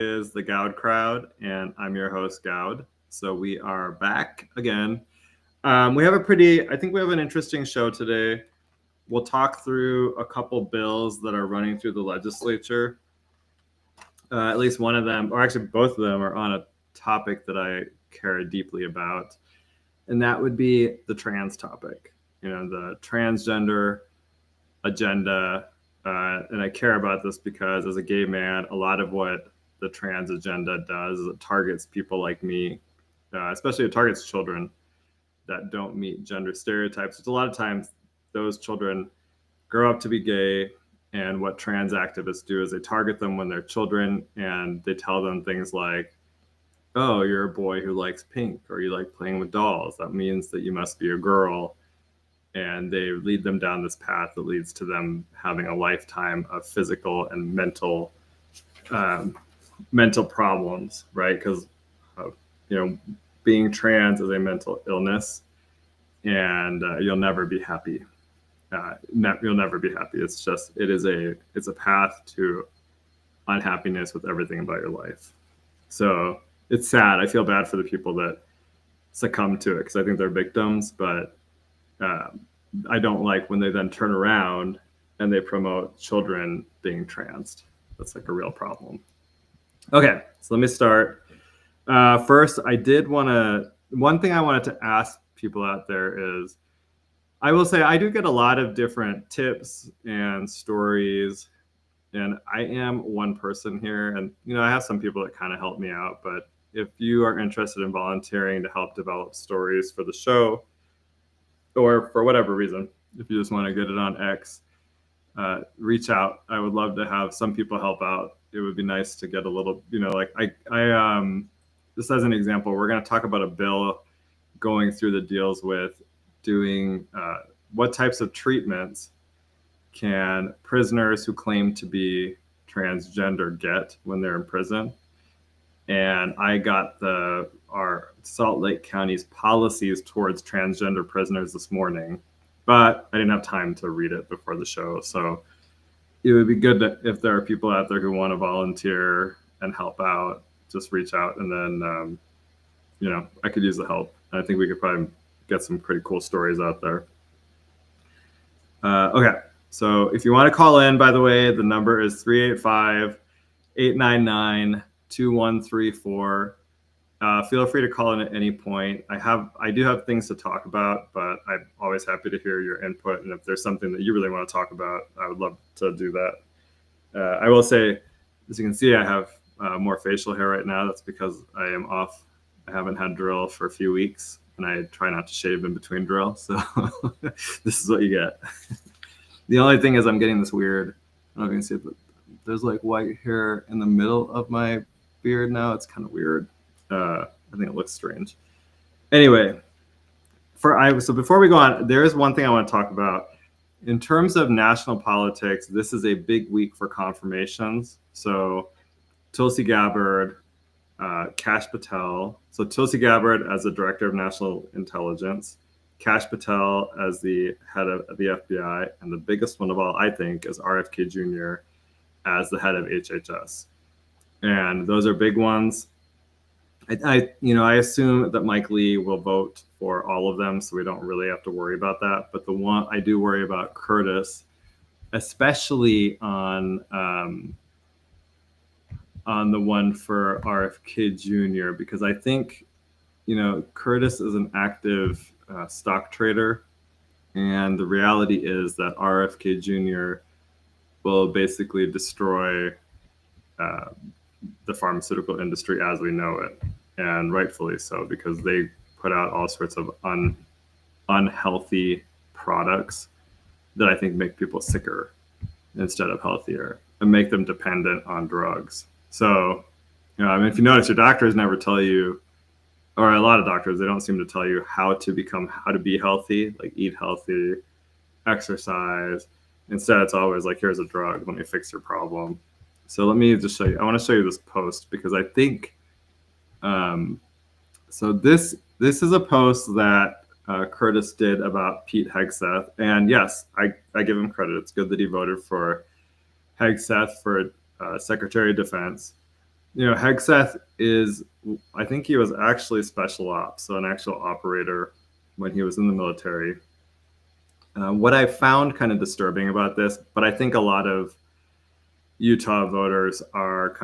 Is the Goud crowd, and I'm your host, Goud. So we are back again. I think we have an interesting show today. We'll talk through a couple bills that are running through the legislature. At least one of them, or actually both of them, are on a topic that I care deeply about, and that would be the trans topic. The transgender agenda. And I care about this because as a gay man, a lot of what the trans agenda does is it targets people like me, especially it targets children that don't meet gender stereotypes, which a lot of times those children grow up to be gay. And what trans activists do is they target them when they're children and they tell them things like, oh, you're a boy who likes pink, or you like playing with dolls. That means that you must be a girl. And they lead them down this path that leads to them having a lifetime of physical and mental problems, right? Because being trans is a mental illness, and you'll never be happy. You'll never be happy. It's a path to unhappiness with everything about your life. So it's sad. I feel bad for the people that succumb to it because I think they're victims, but I don't like when they then turn around and they promote children being trans. That's like a real problem. Okay, so let me start. First, one thing I wanted to ask people out there is, I will say I do get a lot of different tips and stories, and I am one person here, and I have some people that kind of help me out, but if you are interested in volunteering to help develop stories for the show, or for whatever reason, if you just want to get it on X, reach out. I would love to have some people help out. It would be nice to get a little, just as an example, we're going to talk about a bill going through that deals with doing what types of treatments can prisoners who claim to be transgender get when they're in prison. And I got our Salt Lake County's policies towards transgender prisoners this morning, but I didn't have time to read it before the show. So it would be good if there are people out there who want to volunteer and help out, just reach out, and then, I could use the help. I think we could probably get some pretty cool stories out there. Okay, so if you want to call in, by the way, the number is 385-899-2134. Feel free to call in at any point. I do have things to talk about, but I'm always happy to hear your input. And if there's something that you really want to talk about, I would love to do that. I will say, as you can see, I have more facial hair right now. That's because I am off. I haven't had drill for a few weeks, and I try not to shave in between drill. So this is what you get. The only thing is I'm getting this weird, I don't know if you can see it, but there's like white hair in the middle of my beard now. It's kind of weird. I think it looks strange. Anyway, so before we go on, there is one thing I want to talk about. In terms of national politics, this is a big week for confirmations. So Tulsi Gabbard, Kash Patel. So Tulsi Gabbard as the Director of National Intelligence, Kash Patel as the head of the FBI, and the biggest one of all, I think, is RFK Jr. as the head of HHS. And those are big ones. I assume that Mike Lee will vote for all of them, so we don't really have to worry about that. But the one I do worry about, Curtis, especially on the one for RFK Jr., because I think, Curtis is an active stock trader, and the reality is that RFK Jr. will basically destroy the pharmaceutical industry as we know it, and rightfully so, because they put out all sorts of unhealthy products that I think make people sicker instead of healthier and make them dependent on drugs. So, if you notice, your doctors never tell you, or a lot of doctors, they don't seem to tell you how to be healthy, like eat healthy, exercise. Instead, it's always like, here's a drug, let me fix your problem. So let me just show you. I want to show you this post because I think, so this is a post that Curtis did about Pete Hegseth. And yes, I give him credit. It's good that he voted for Hegseth for Secretary of Defense. Hegseth is, I think he was actually special ops, so an actual operator when he was in the military. What I found kind of disturbing about this, but I think a lot of Utah voters are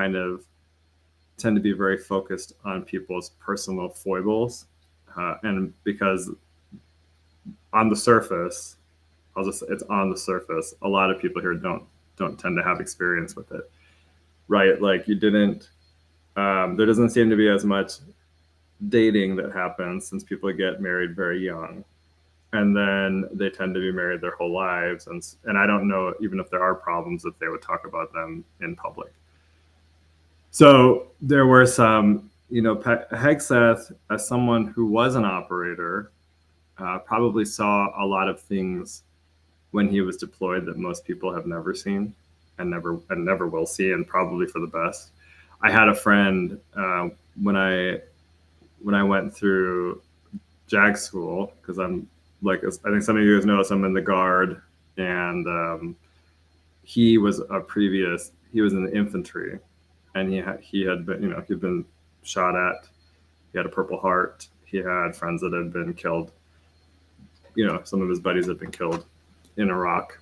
tend to be very focused on people's personal foibles. And because on the surface, it's on the surface. A lot of people here don't tend to have experience with it, right? Like there doesn't seem to be as much dating that happens since people get married very young, and then they tend to be married their whole lives. And I don't know even if there are problems that they would talk about them in public. So there were some, Hegseth, as someone who was an operator, probably saw a lot of things when he was deployed that most people have never seen and never will see, and probably for the best. I had a friend when I went through JAG school, because I'm like, I think some of you guys know, I'm in the Guard, and he was in the infantry, and he had been, he'd been shot at. He had a Purple Heart. He had friends that had been killed. Some of his buddies had been killed in Iraq,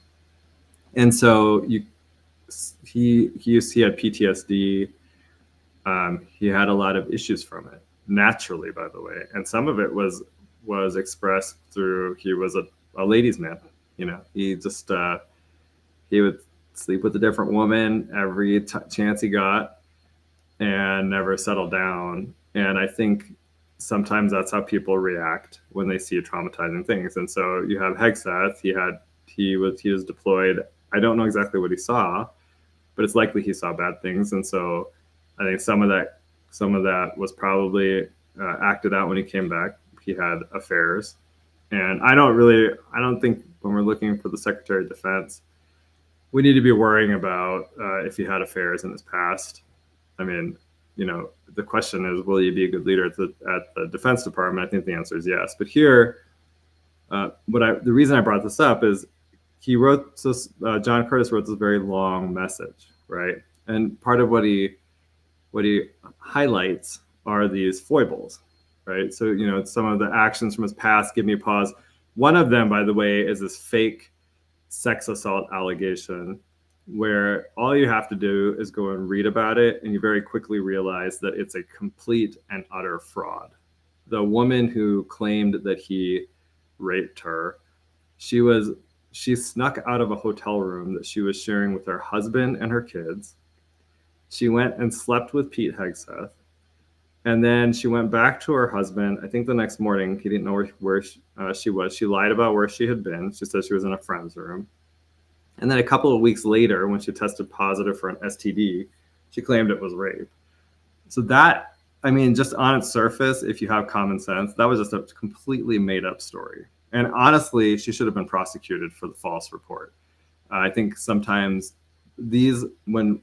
and so he had PTSD. He had a lot of issues from it, naturally, by the way, and some of it was expressed through, he was a ladies' man. He just he would sleep with a different woman every chance he got, and never settle down. And I think sometimes that's how people react when they see traumatizing things. And so you have Hegseth. He was deployed. I don't know exactly what he saw, but it's likely he saw bad things. And so I think some of that was probably acted out when he came back. He had affairs, and I don't think when we're looking for the Secretary of Defense, we need to be worrying about if he had affairs in his past. I mean, the question is, will you be a good leader at the Defense Department? I think the answer is yes. But here, the reason I brought this up is John Curtis wrote this very long message, right? And part of what he highlights are these foibles, right? So, some of the actions from his past give me pause. One of them, by the way, is this fake sex assault allegation, where all you have to do is go and read about it, and you very quickly realize that it's a complete and utter fraud. The woman who claimed that he raped her, she snuck out of a hotel room that she was sharing with her husband and her kids. She went and slept with Pete Hegseth, and then she went back to her husband. I think the next morning, he didn't know where she was. She lied about where she had been. She said she was in a friend's room. And then a couple of weeks later, when she tested positive for an STD, she claimed it was rape. So that, just on its surface, if you have common sense, that was just a completely made up story. And honestly, she should have been prosecuted for the false report. I think sometimes when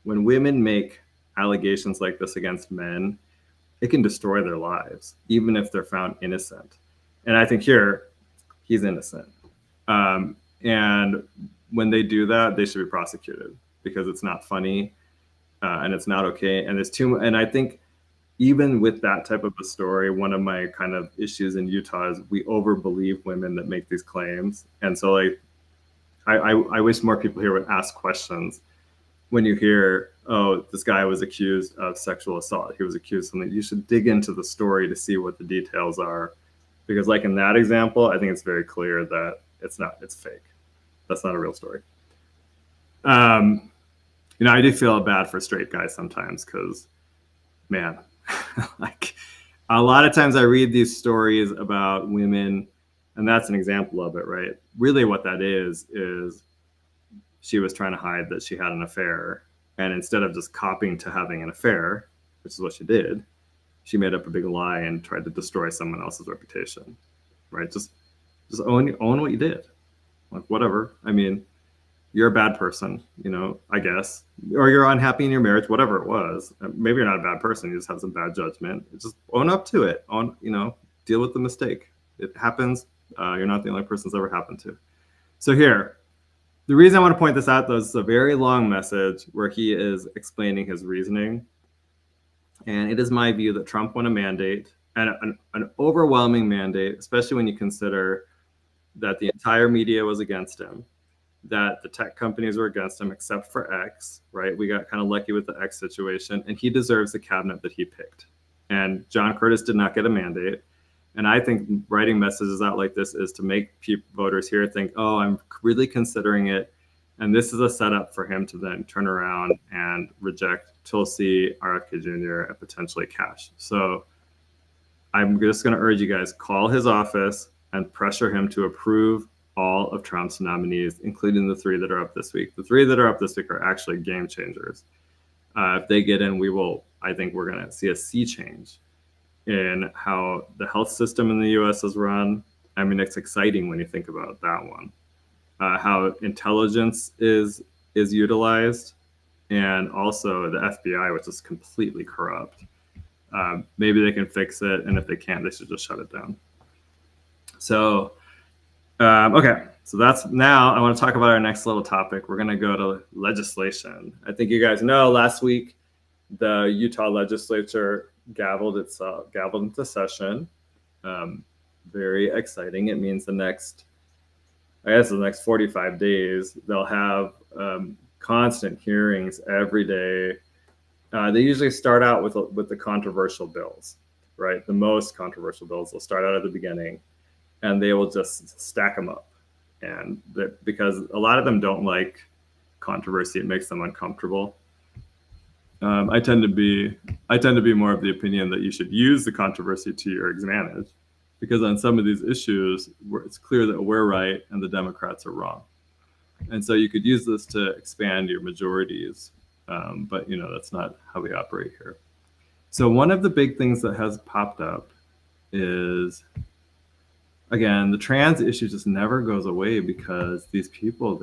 women make allegations like this against men, it can destroy their lives, even if they're found innocent. And I think here, he's innocent. And when they do that, they should be prosecuted, because it's not funny, and it's not okay. And and I think even with that type of a story, one of my kind of issues in Utah is we overbelieve women that make these claims. And so I wish more people here would ask questions when you hear, oh, this guy was accused of sexual assault. He was accused of something. You should dig into the story to see what the details are. Because like in that example, I think it's very clear that it's fake. That's not a real story. I do feel bad for straight guys sometimes, because, man, like a lot of times I read these stories about women, and that's an example of it, right? Really what that is she was trying to hide that she had an affair. And instead of just copying to having an affair, which is what she did, she made up a big lie and tried to destroy someone else's reputation, right? Just own what you did. Like, whatever. You're a bad person, I guess, or you're unhappy in your marriage, whatever it was. Maybe you're not a bad person. You just have some bad judgment. Just own up to it. Deal with the mistake. It happens. You're not the only person it's ever happened to. So here, the reason I want to point this out, though, is a very long message where he is explaining his reasoning. And it is my view that Trump won a mandate, and an overwhelming mandate, especially when you consider that the entire media was against him, that the tech companies were against him, except for X, right? We got kind of lucky with the X situation, and he deserves the cabinet that he picked. And John Curtis did not get a mandate. And I think writing messages out like this is to make voters here think, oh, I'm really considering it. And this is a setup for him to then turn around and reject Tulsi, RFK Jr., and potentially Cash. So I'm just going to urge you guys, call his office and pressure him to approve all of Trump's nominees, including the 3 that are up this week. The 3 that are up this week are actually game changers. If they get in, I think we're going to see a sea change in how the health system in the U.S. is run. I mean, it's exciting when you think about that one. How intelligence is utilized, and also the FBI, which is completely corrupt. Maybe they can fix it, and if they can't, they should just shut it down. So, okay. So that's now I want to talk about our next little topic. We're going to go to legislation. I think you guys know last week the Utah legislature gavelled into session. Very exciting. It means the next 45 days, they'll have constant hearings every day. They usually start out with the controversial bills, right? The most controversial bills. They'll start out at the beginning, and they will just stack them up. And because a lot of them don't like controversy, it makes them uncomfortable. I tend to be more of the opinion that you should use the controversy to your advantage, because on some of these issues, it's clear that we're right and the Democrats are wrong. And so you could use this to expand your majorities, but that's not how we operate here. So one of the big things that has popped up is, again, the trans issue just never goes away, because these people,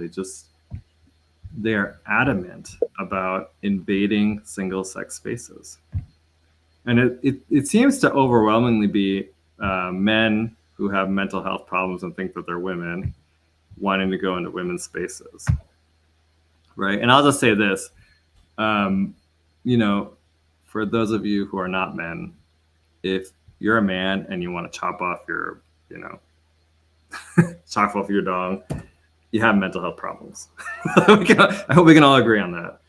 they are adamant about invading single-sex spaces. And it seems to overwhelmingly be men who have mental health problems and think that they're women wanting to go into women's spaces, right? And I'll just say this, for those of you who are not men, if you're a man and you want to chop off your, chop off your dong, you have mental health problems. I hope we can all agree on that.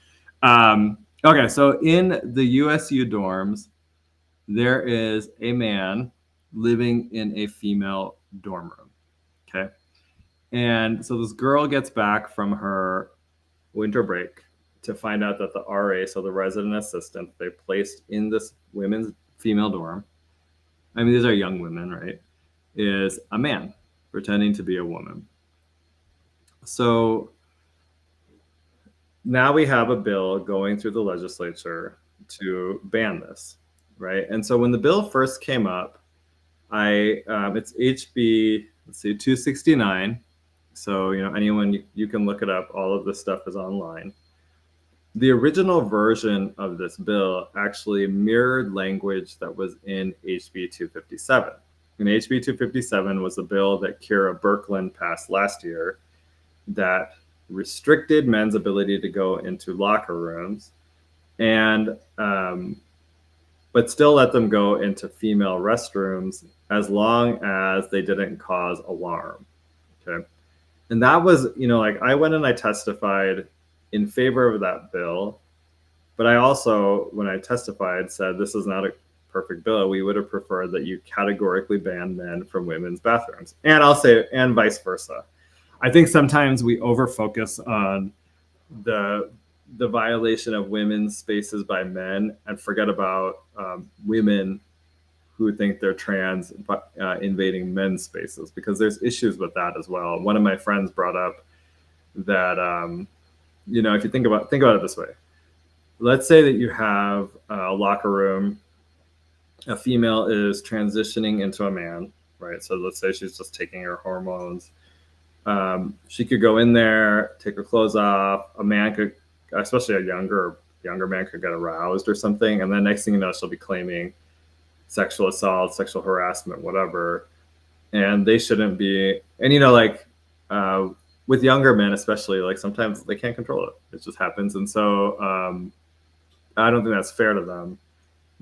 Okay, so in the USU dorms, there is a man living in a female dorm room, okay? And so this girl gets back from her winter break to find out that the RA, so the resident assistant they placed in this women's female dorm, I mean, these are young women, right, is a man pretending to be a woman. So now we have a bill going through the legislature to ban this, right? And so when the bill first came up, it's HB, 269. So, anyone, you can look it up. All of this stuff is online. The original version of this bill actually mirrored language that was in HB 257. And HB 257 was a bill that Kira Birkeland passed last year that restricted men's ability to go into locker rooms, and but still let them go into female restrooms as long as they didn't cause alarm. Okay. And that was, I went and I testified in favor of that bill, but I also, when I testified, said this is not a perfect bill. We would have preferred that you categorically ban men from women's bathrooms. And I'll say, and vice versa. I think sometimes we over-focus on the violation of women's spaces by men and forget about women who think they're trans invading men's spaces, because there's issues with that as well. One of my friends brought up that, if you think about it this way, let's say that you have a locker room, a female is transitioning into a man, right? So let's say she's just taking her hormones. She could go in there, take her clothes off. A man could, especially a younger man, could get aroused or something. And then next thing you know, she'll be claiming sexual assault, sexual harassment, whatever. And they shouldn't be. And, with younger men, especially, sometimes they can't control it. It just happens. And so I don't think that's fair to them.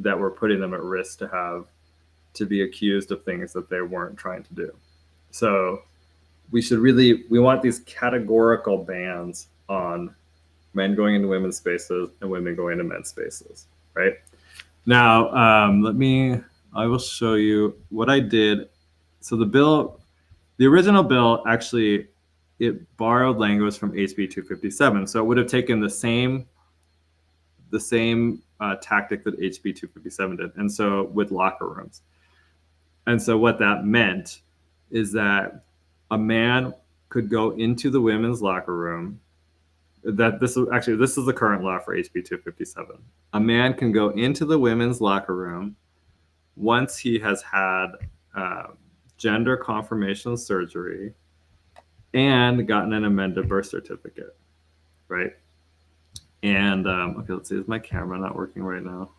that were putting them at risk to be accused of things that they weren't trying to do. So we want these categorical bans on men going into women's spaces and women going into men's spaces, right? Now, I will show you what I did. So the original bill, actually, it borrowed language from HB 257. So it would have taken the same tactic that HB 257 did. And so with locker rooms. And so what that meant is that a man could go into the women's locker room. This is the current law for HB 257. A man can go into the women's locker room once he has had gender confirmation surgery and gotten an amended birth certificate, right? And okay, let's see, is my camera not working right now?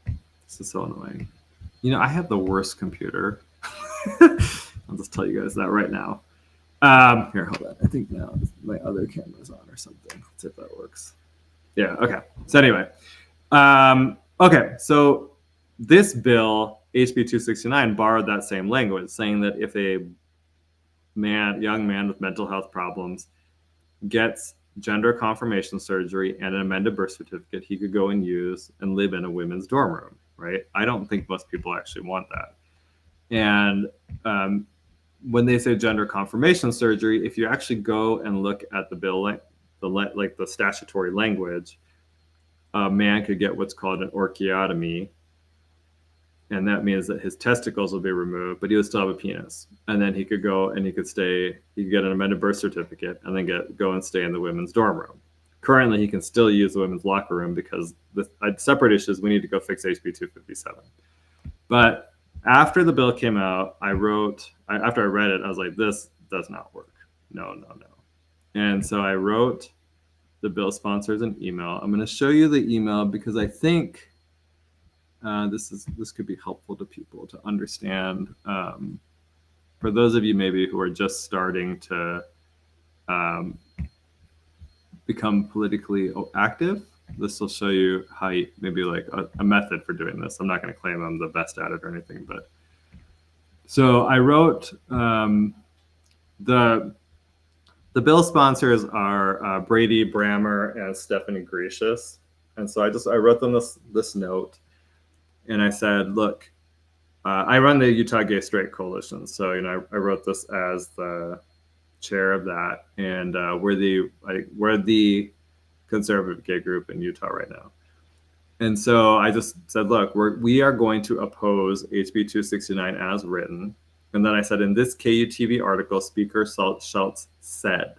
This is so annoying. You know, I have the worst computer. I'll just tell you guys that right now. Here, hold on. I think now my other camera's on or something. Let's see if that works. Yeah, okay. So anyway, okay, so this bill, HB 269, borrowed that same language, saying that if a young man with mental health problems gets gender confirmation surgery and an amended birth certificate, he could go and use and live in a women's dorm room, right? I don't think most people actually want that. And when they say gender confirmation surgery, if you actually go and look at the bill, the statutory language, a man could get what's called an orchiotomy, and that means that his testicles will be removed, but he would still have a penis. And then he could go and he could get an amended birth certificate and then go and stay in the women's dorm room. Currently, he can still use the women's locker room because the separate issues, we need to go fix HB 257. But after the bill came out, after I read it, I was like, this does not work. No. And so I wrote the bill sponsors an email. I'm going to show you the email because I think this could be helpful to people to understand. For those of you maybe who are just starting to become politically active, this will show you how maybe like a method for doing this. I'm not going to claim I'm the best at it or anything, but so I wrote the bill sponsors are Brady Brammer and Stephanie Gracious, and so I wrote them this note, and I said, look, I run the Utah Gay Straight Coalition, so I wrote this as the chair of that, and we're the conservative gay group in Utah right now. And so I just said, look, we are going to oppose HB 269 as written. And then I said, in this KUTV article, Speaker Schultz said,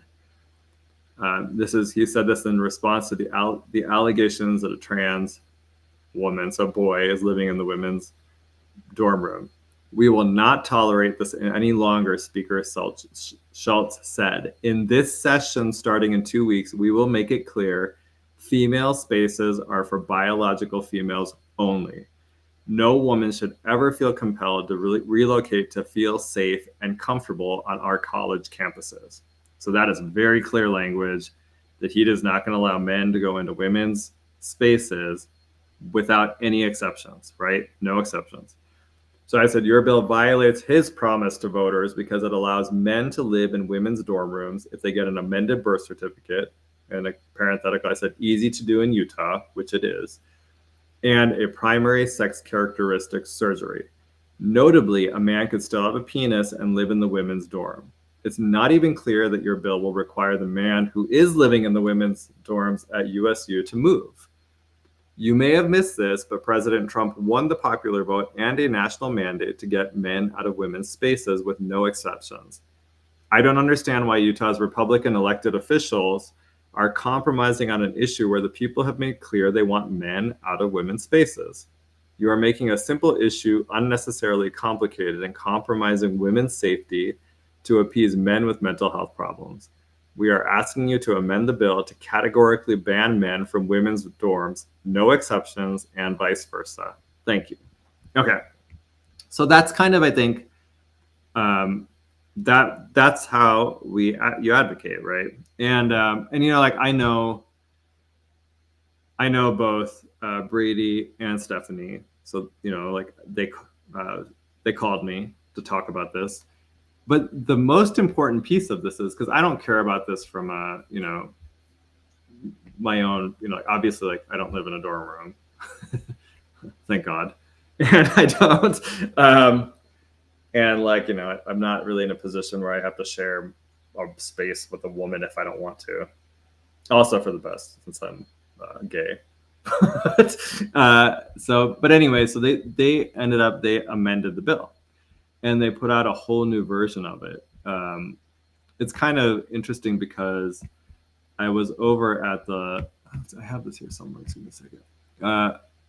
he said this in response to the allegations that a trans woman, so boy, is living in the women's dorm room. We will not tolerate this any longer, Speaker Schultz said. In this session, starting in 2 weeks, we will make it clear female spaces are for biological females only. No woman should ever feel compelled to relocate to feel safe and comfortable on our college campuses. So that is very clear language that he is not going to allow men to go into women's spaces without any exceptions, right? No exceptions. So I said, your bill violates his promise to voters because it allows men to live in women's dorm rooms if they get an amended birth certificate. And a parenthetical, I said, easy to do in Utah, which it is, and a primary sex characteristic surgery. Notably, a man could still have a penis and live in the women's dorm. It's not even clear that your bill will require the man who is living in the women's dorms at USU to move. You may have missed this, but President Trump won the popular vote and a national mandate to get men out of women's spaces with no exceptions. I don't understand why Utah's Republican elected officials are compromising on an issue where the people have made clear they want men out of women's spaces. You are making a simple issue unnecessarily complicated and compromising women's safety to appease men with mental health problems. We are asking you to amend the bill to categorically ban men from women's dorms, no exceptions, and vice versa. Thank you. Okay. So that's kind of, I think, that's how you advocate, right? And like I know both Brady, and Stephanie. So, like they called me to talk about this. But the most important piece of this is because I don't care about this from my own, obviously, like I don't live in a dorm room, thank God, and I don't, and like I'm not really in a position where I have to share a space with a woman if I don't want to. Also for the best, since I'm gay. But anyway, so they ended up, they amended the bill, and they put out a whole new version of it. It's kind of interesting because I was over at I have this here somewhere. Give me a second.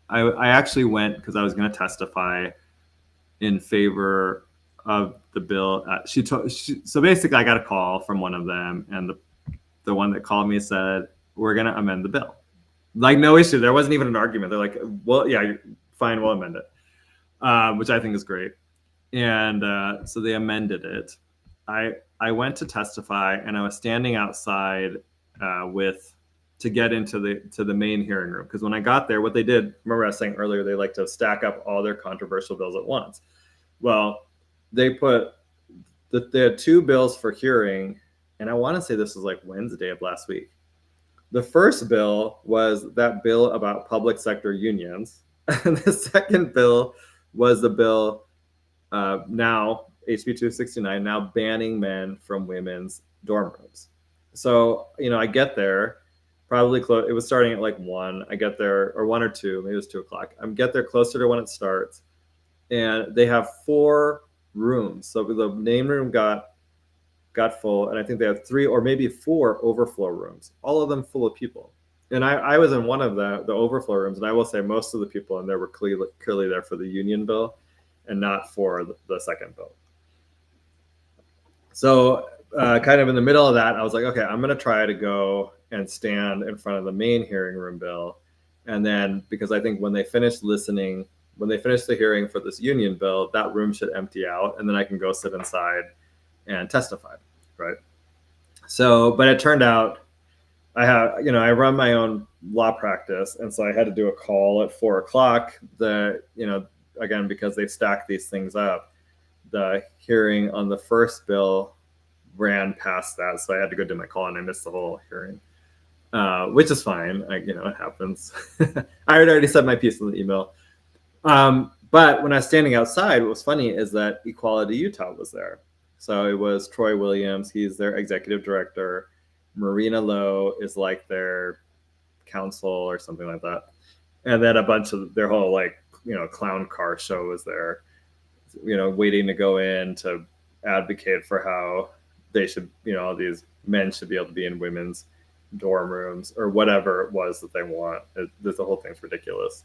I actually went because I was going to testify in favor of the bill. So basically, I got a call from one of them, and the one that called me said, "We're going to amend the bill." Like, no issue. There wasn't even an argument. They're like, "Well, yeah, fine, we'll amend it," which I think is great. And so they amended it. I went to testify, and I was standing outside to get into the main hearing room, because when I got there, what they did, remember I was saying earlier, they like to stack up all their controversial bills at once. Well, they had 2 bills for hearing, and I want to say this was like Wednesday of last week. The first bill was that bill about public sector unions, and the second bill was the bill now HB 269, now banning men from women's dorm rooms. So I get there probably close. It was starting at like 1. I get there, or 1 or 2, maybe it was 2 o'clock. I get there closer to when it starts, and they have 4 rooms. So the main room got full, and I think they have 3 or maybe 4 overflow rooms, all of them full of people. And I was in one of the overflow rooms, and I will say most of the people in there were clearly there for the union bill and not for the second bill. So kind of in the middle of that, I was like, okay, I'm going to try to go and stand in front of the main hearing room bill. And then, because I think when they finish the hearing for this union bill, that room should empty out, and then I can go sit inside and testify, right? So, but it turned out I run my own law practice, and so I had to do a call at 4 o'clock. Again, because they stack these things up, the hearing on the first bill ran past that, so I had to go do my call, and I missed the whole hearing, which is fine. It happens. I had already said my piece in the email. But when I was standing outside, what was funny is that Equality Utah was there. So it was Troy Williams. He's their executive director. Marina Lowe is like their counsel or something like that. And then a bunch of their whole clown car show was there, waiting to go in to advocate for how they should, all these men should be able to be in women's dorm rooms or whatever it was that they want. The whole thing's ridiculous.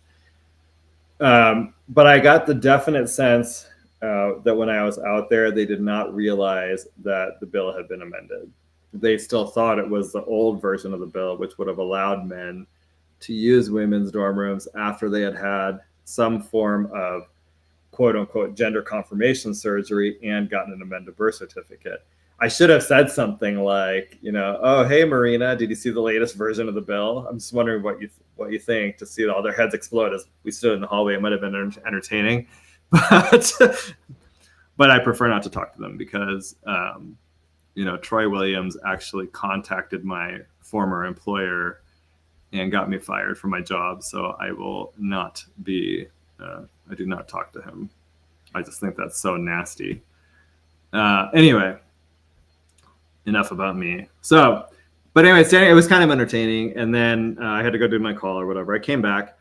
But I got the definite sense that when I was out there, they did not realize that the bill had been amended. They still thought it was the old version of the bill, which would have allowed men to use women's dorm rooms after they had had some form of quote unquote gender confirmation surgery and gotten an amended birth certificate. I should have said something like, "Oh, hey, Marina, did you see the latest version of the bill? I'm just wondering what you think," to see all their heads explode as we stood in the hallway. It might have been entertaining, but I prefer not to talk to them because, Troy Williams actually contacted my former employer and got me fired from my job. So I will not be, I do not talk to him. I just think that's so nasty. Anyway, enough about me. So, but anyway, it was kind of entertaining. And then I had to go do my call or whatever. I came back.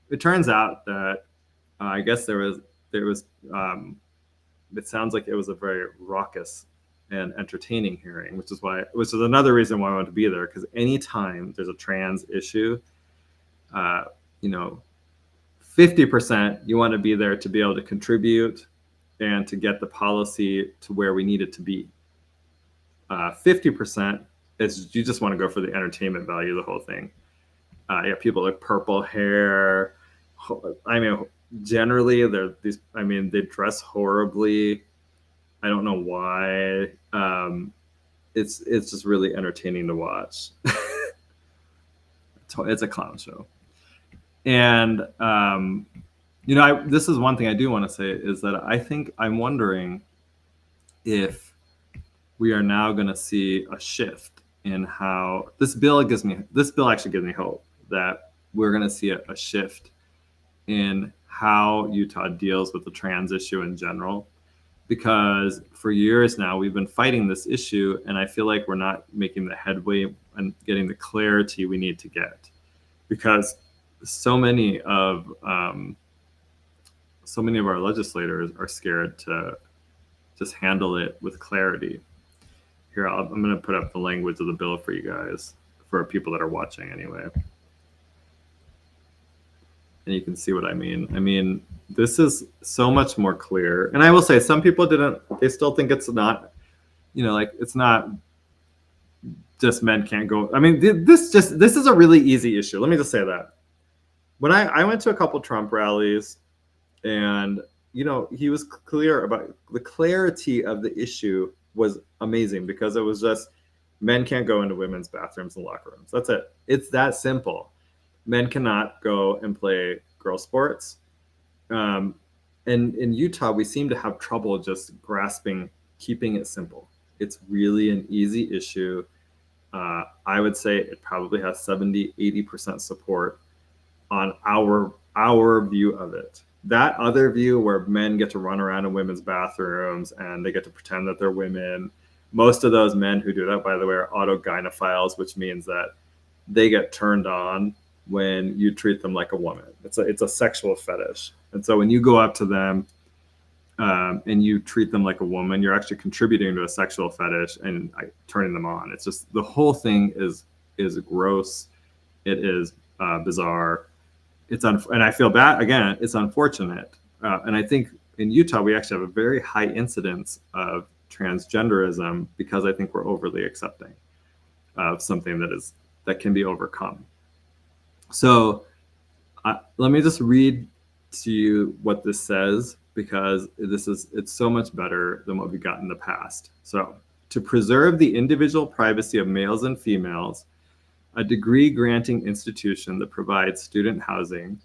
It turns out that I guess there was, it sounds like it was a very raucous and entertaining hearing, which is another reason why I wanted to be there. Because anytime there's a trans issue, 50% you want to be there to be able to contribute and to get the policy to where we need it to be. 50% is you just want to go for the entertainment value of the whole thing. People with purple hair. I mean, generally they dress horribly. I don't know why. It's just really entertaining to watch. It's a clown show. And this is one thing I do want to say is that I think I'm wondering if we are now going to see a shift in how this bill actually gives me hope that we're going to see a shift in how Utah deals with the trans issue in general, because for years now we've been fighting this issue, and I feel like we're not making the headway and getting the clarity we need to get, because so many of our legislators are scared to just handle it with clarity. Here, I'm going to put up the language of the bill for you guys, for people that are watching anyway. And you can see what I mean. I mean, this is so much more clear. And I will say, some people they still think it's not, it's not just men can't go. I mean, this is a really easy issue. Let me just say that. When I went to a couple Trump rallies, and, he was clear about the clarity of the issue was amazing, because it was just men can't go into women's bathrooms and locker rooms. That's it. It's that simple. Men cannot go and play girl sports. And in Utah, we seem to have trouble just keeping it simple. It's really an easy issue. I would say it probably has 70-80% support on our view of it. That other view where men get to run around in women's bathrooms and they get to pretend that they're women. Most of those men who do that, by the way, are autogynephiles, which means that they get turned on when you treat them like a woman. It's a sexual fetish. And so when you go up to them and you treat them like a woman, you're actually contributing to a sexual fetish and turning them on. It's just, the whole thing is gross. It is bizarre. And I feel bad, again, it's unfortunate. And I think in Utah, we actually have a very high incidence of transgenderism, because I think we're overly accepting of something that can be overcome. So let me just read to you what this says, because it's so much better than what we got in the past. So, to preserve the individual privacy of males and females, a degree-granting institution that provides student housing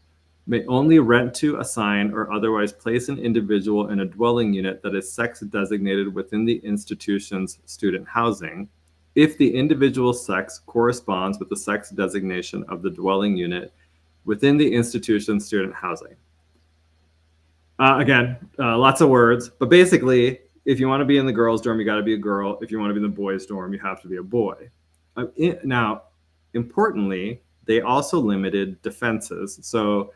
may only rent to, assign, or otherwise place an individual in a dwelling unit that is sex-designated within the institution's student housing, if the individual's sex corresponds with the sex designation of the dwelling unit within the institution's student housing. Again, lots of words, but basically, if you want to be in the girls' dorm, you got to be a girl. If you want to be in the boys' dorm, you have to be a boy. Now, importantly, they also limited defenses. So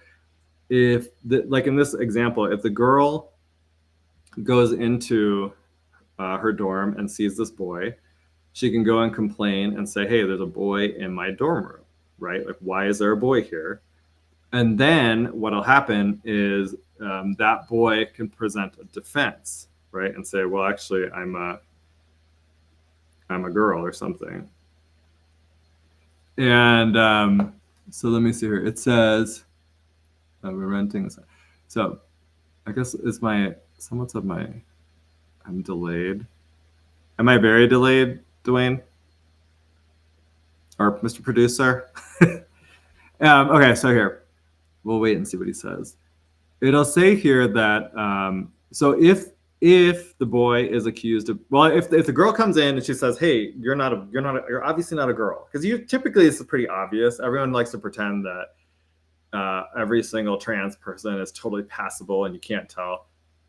like in this example, if the girl goes into her dorm and sees this boy, she can go and complain and say, hey, there's a boy in my dorm room, right? Like, why is there a boy here? And then what'll happen is that boy can present a defense, right? And say, well, actually, I'm a girl or something. And so let me see here. It says we're renting. So I guess I'm delayed. Am I very delayed, Dwayne? Or Mr. Producer? Okay, so here. We'll wait and see what he says. It'll say here that so if the boy is accused of, well, if the girl comes in and she says, hey, you're obviously not a girl, because typically it's pretty obvious. Everyone likes to pretend that every single trans person is totally passable and you can't tell.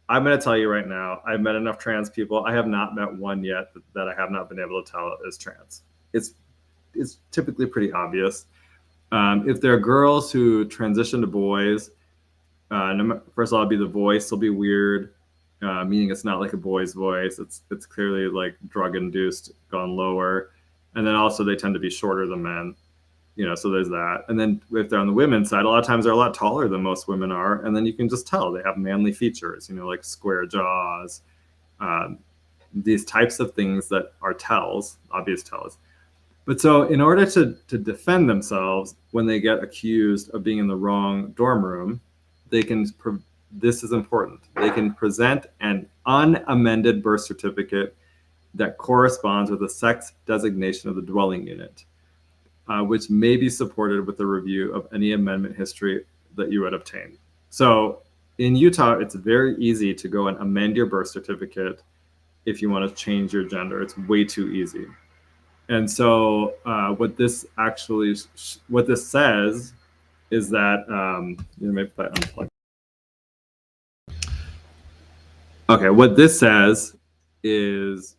I'm going to tell you right now, I've met enough trans people. I have not met one yet that I have not been able to tell is trans. It's typically pretty obvious. If there are girls who transition to boys, first of all, it'll be the voice will be weird, meaning it's not like a boy's voice. It's clearly like drug induced, gone lower, and then also they tend to be shorter than men, so there's that. And then if they're on the women's side, a lot of times they're a lot taller than most women are, and then you can just tell they have manly features, like square jaws, these types of things that are tells, obvious tells. But so in order to defend themselves when they get accused of being in the wrong dorm room, this is important. They can present an unamended birth certificate that corresponds with the sex designation of the dwelling unit. which may be supported with a review of any amendment history that you would obtain. So in Utah, it's very easy to go and amend your birth certificate if you want to change your gender. It's way too easy. And so what this says is that, maybe if I unplug. Okay, what this says is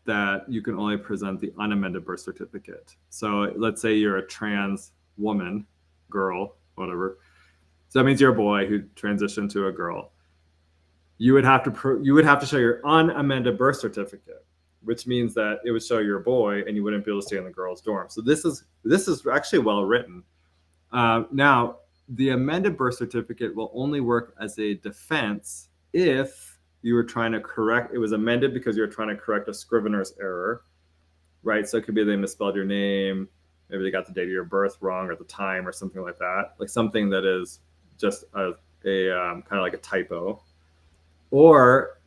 that you can only present the unamended birth certificate. So let's say you're a trans woman, girl, whatever. So that means you're a boy who transitioned to a girl. You would have to show your unamended birth certificate, which means that it would show you're a boy and you wouldn't be able to stay in the girls' dorm. So this is actually well written. Now, the amended birth certificate will only work as a defense if you were trying to correct, it was amended because you're trying to correct a scrivener's error, right? So it could be they misspelled your name, maybe they got the date of your birth wrong or the time or something like that, like something that is just a kind of like a typo. Or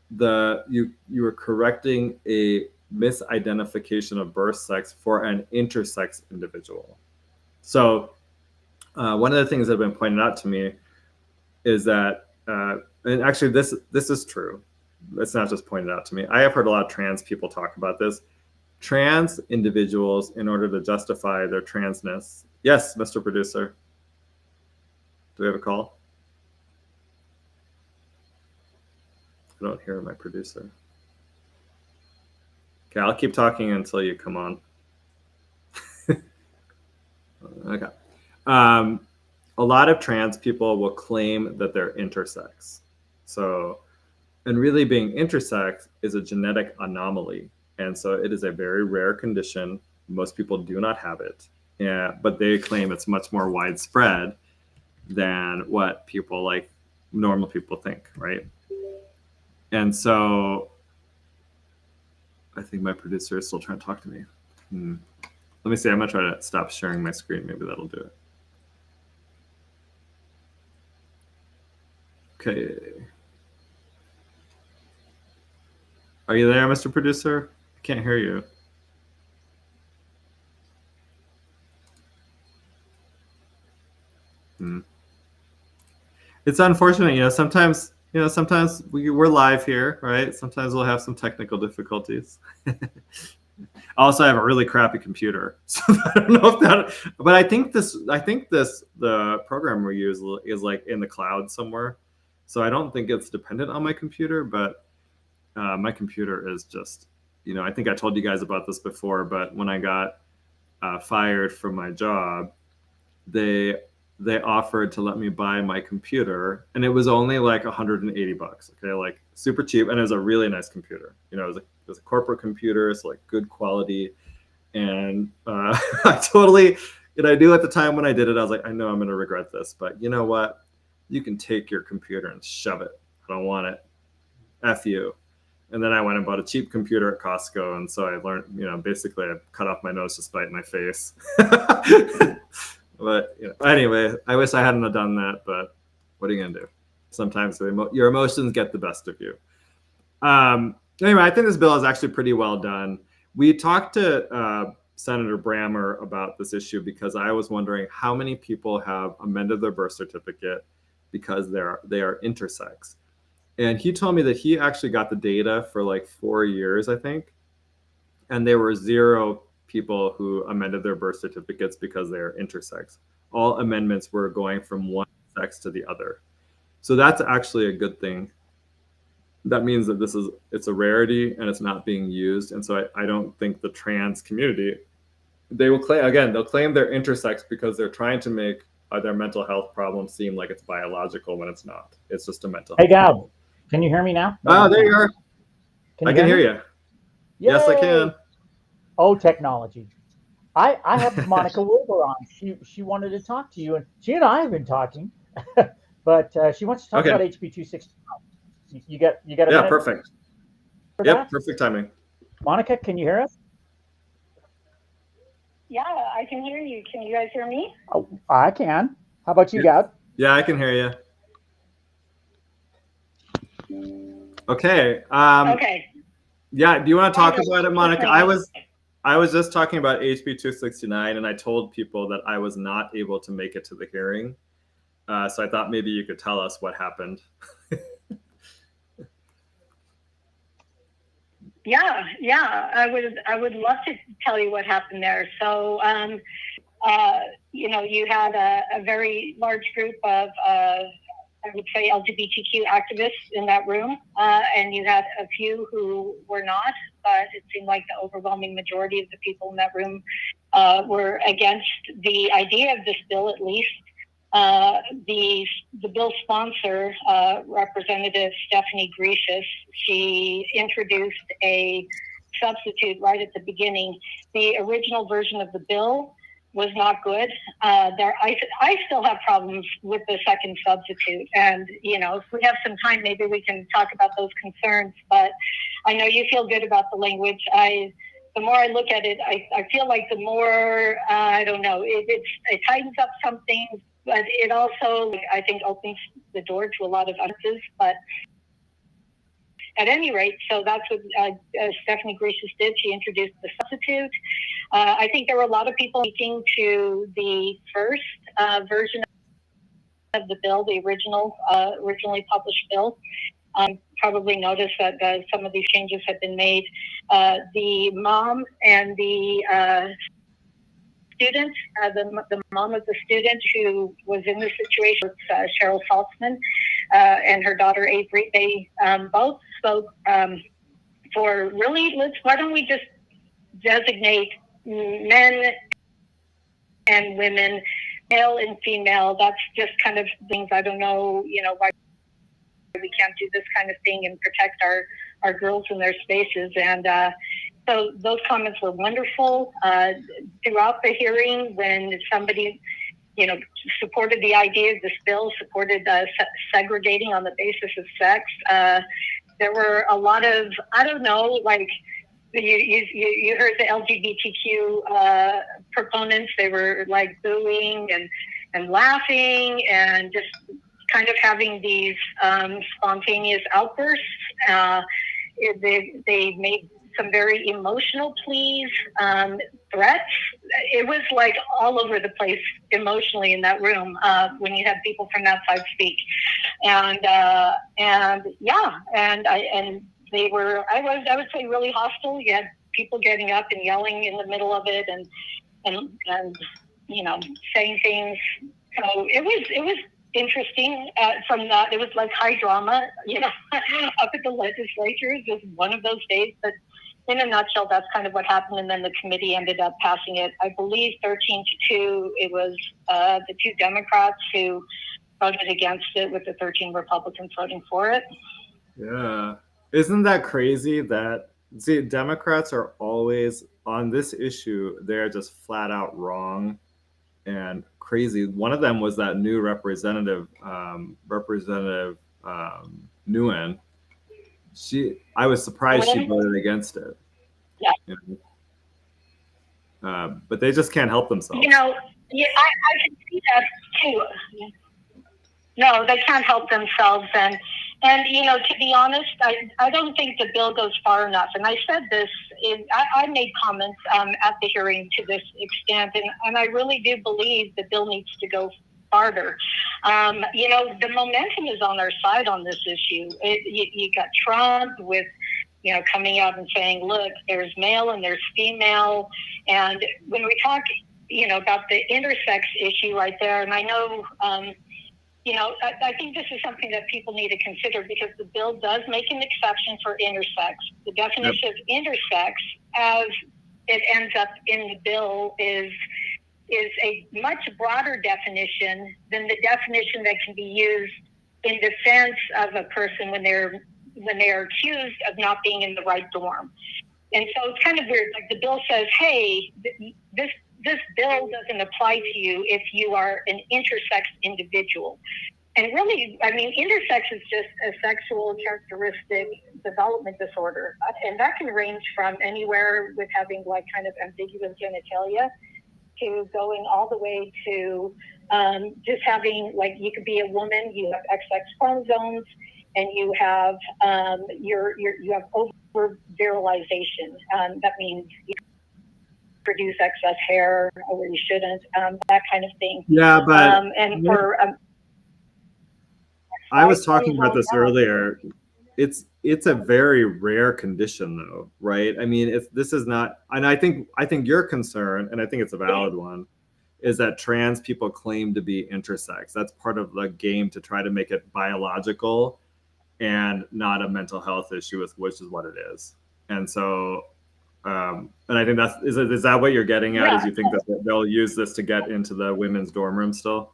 you were correcting a misidentification of birth sex for an intersex individual. So one of the things that have been pointed out to me is that, and actually this is true. It's not just pointed out to me. I have heard a lot of trans people talk about this. Trans individuals, in order to justify their transness. Yes, Mr. Producer. Do we have a call? I don't hear my producer. Okay, I'll keep talking until you come on. Okay. A lot of trans people will claim that they're intersex. So, and really being intersex is a genetic anomaly. And so it is a very rare condition. Most people do not have it. Yeah, but they claim it's much more widespread than what people like normal people think, right? And so I think my producer is still trying to talk to me. Let me see, I'm gonna try to stop sharing my screen. Maybe that'll do it. Okay. Are you there, Mr. Producer? I can't hear you. It's unfortunate, sometimes we're live here, right? Sometimes we'll have some technical difficulties. Also, I have a really crappy computer, so I don't know if that. But I think the program we use is like in the cloud somewhere, so I don't think it's dependent on my computer. But my computer is just, I think I told you guys about this before. But when I got fired from my job, they offered to let me buy my computer, and it was only like $180. Okay, like super cheap, and it was a really nice computer. It was a corporate computer, so like good quality. And I totally, I knew at the time when I did it, I was like, I know I'm going to regret this, but you know what? You can take your computer and shove it. I don't want it. F you. And then I went and bought a cheap computer at Costco, and so I learned, basically I cut off my nose to spite my face. But anyway, I wish I hadn't have done that, but what are you gonna do? Sometimes your emotions get the best of you. Anyway, I think this bill is actually pretty well done. We talked to Senator Brammer about this issue because I was wondering how many people have amended their birth certificate because they are intersex. And he told me that he actually got the data for like 4 years, I think. And there were 0 people who amended their birth certificates because they are intersex. All amendments were going from one sex to the other. So that's actually a good thing. That means that it's a rarity and it's not being used. And so I don't think the trans community, they'll claim they're intersex because they're trying to make their mental health problem seem like it's biological when it's not. It's just a mental health. Hey, Goud, can you hear me now? Oh, there you are. I can hear you. Yay! Yes, I can. Oh, technology. I have Monica Wilbur on. She wanted to talk to you, and she and I have been talking, but she wants to talk about HB 265. You got a minute? Yeah, perfect. Yep, perfect timing. Monica, can you hear us? Yeah, I can hear you. Can you guys hear me? Oh, I can. How about you, Goud? Yeah, I can hear you. Okay. Okay. Yeah, do you want to talk about it, Monica? I was just talking about HB 269, and I told people that I was not able to make it to the hearing. So I thought maybe you could tell us what happened. Yeah, I would love to tell you what happened there. So, you had a very large group of, I would say, LGBTQ activists in that room, and you had a few who were not, but it seemed like the overwhelming majority of the people in that room were against the idea of this bill, at least. The bill sponsor, Representative Stephanie Grecius, she introduced a substitute right at the beginning. The original version of the bill was not good. I still have problems with the second substitute. And, if we have some time, maybe we can talk about those concerns. But I know you feel good about the language. The more I look at it, I feel like the more, I don't know, it tightens up some things, but it also, I think, opens the door to a lot of others. But at any rate, so that's what Stephanie Grecius did. She introduced the substitute. I think there were a lot of people speaking to the first version of the bill, the originally published bill. Probably noticed that some of these changes had been made. The mom and the student, the mom of the student who was in the situation, Cheryl Saltzman, and her daughter Avery, they both spoke for really, why don't we just designate men and women, male and female. That's just kind of things, I don't know, why we can't do this kind of thing and protect our girls in their spaces. And so those comments were wonderful. Throughout the hearing, when somebody, supported the idea of this bill, supported segregating on the basis of sex, there were a lot of, I don't know, like, you heard the LGBTQ proponents, they were like booing and laughing and just kind of having these spontaneous outbursts. They made some very emotional pleas, threats. It was like all over the place emotionally in that room when you had people from that side speak. And they were, I would say, really hostile. You had people getting up and yelling in the middle of it and saying things. So it was interesting from that. It was like high drama, up at the legislature. It was one of those days. But in a nutshell, that's kind of what happened. And then the committee ended up passing it, I believe, 13-2. It was the 2 Democrats who voted against it, with the 13 Republicans voting for it. Yeah. Isn't that crazy that, see, Democrats are always on this issue, they're just flat out wrong and crazy. One of them was that new Representative Nguyen. I was surprised she voted against it. Yeah. But they just can't help themselves. I can see that too. No, they can't help themselves. And to be honest, I don't think the bill goes far enough. And I said this, I made comments at the hearing to this extent, and I really do believe the bill needs to go farther. The momentum is on our side on this issue. You got Trump with, coming out and saying, look, there's male and there's female. And when we talk, about the intersex issue right there, and I know, I think this is something that people need to consider, because the bill does make an exception for intersex. The definition of intersex, as it ends up in the bill, is a much broader definition than the definition that can be used in defense of a person when they're accused of not being in the right dorm. And so it's kind of weird. Like, the bill says, hey, this bill doesn't apply to you if you are an intersex individual. And really, I mean, intersex is just a sexual characteristic development disorder. And that can range from anywhere with having like kind of ambiguous genitalia to going all the way to just having, like, you could be a woman, you have XX chromosomes, and you have you have over virilization. That means produce excess hair where you shouldn't, that kind of thing. Yeah, but and for I was talking about this earlier. It's a very rare condition, though, right? I mean, this is not, and I think your concern, and I think it's a valid one, is that trans people claim to be intersex. That's part of the game to try to make it biological and not a mental health issue, which is what it is. And so, and I think is that what you're getting at? Yeah. Is you think that they'll use this to get into the women's dorm room still?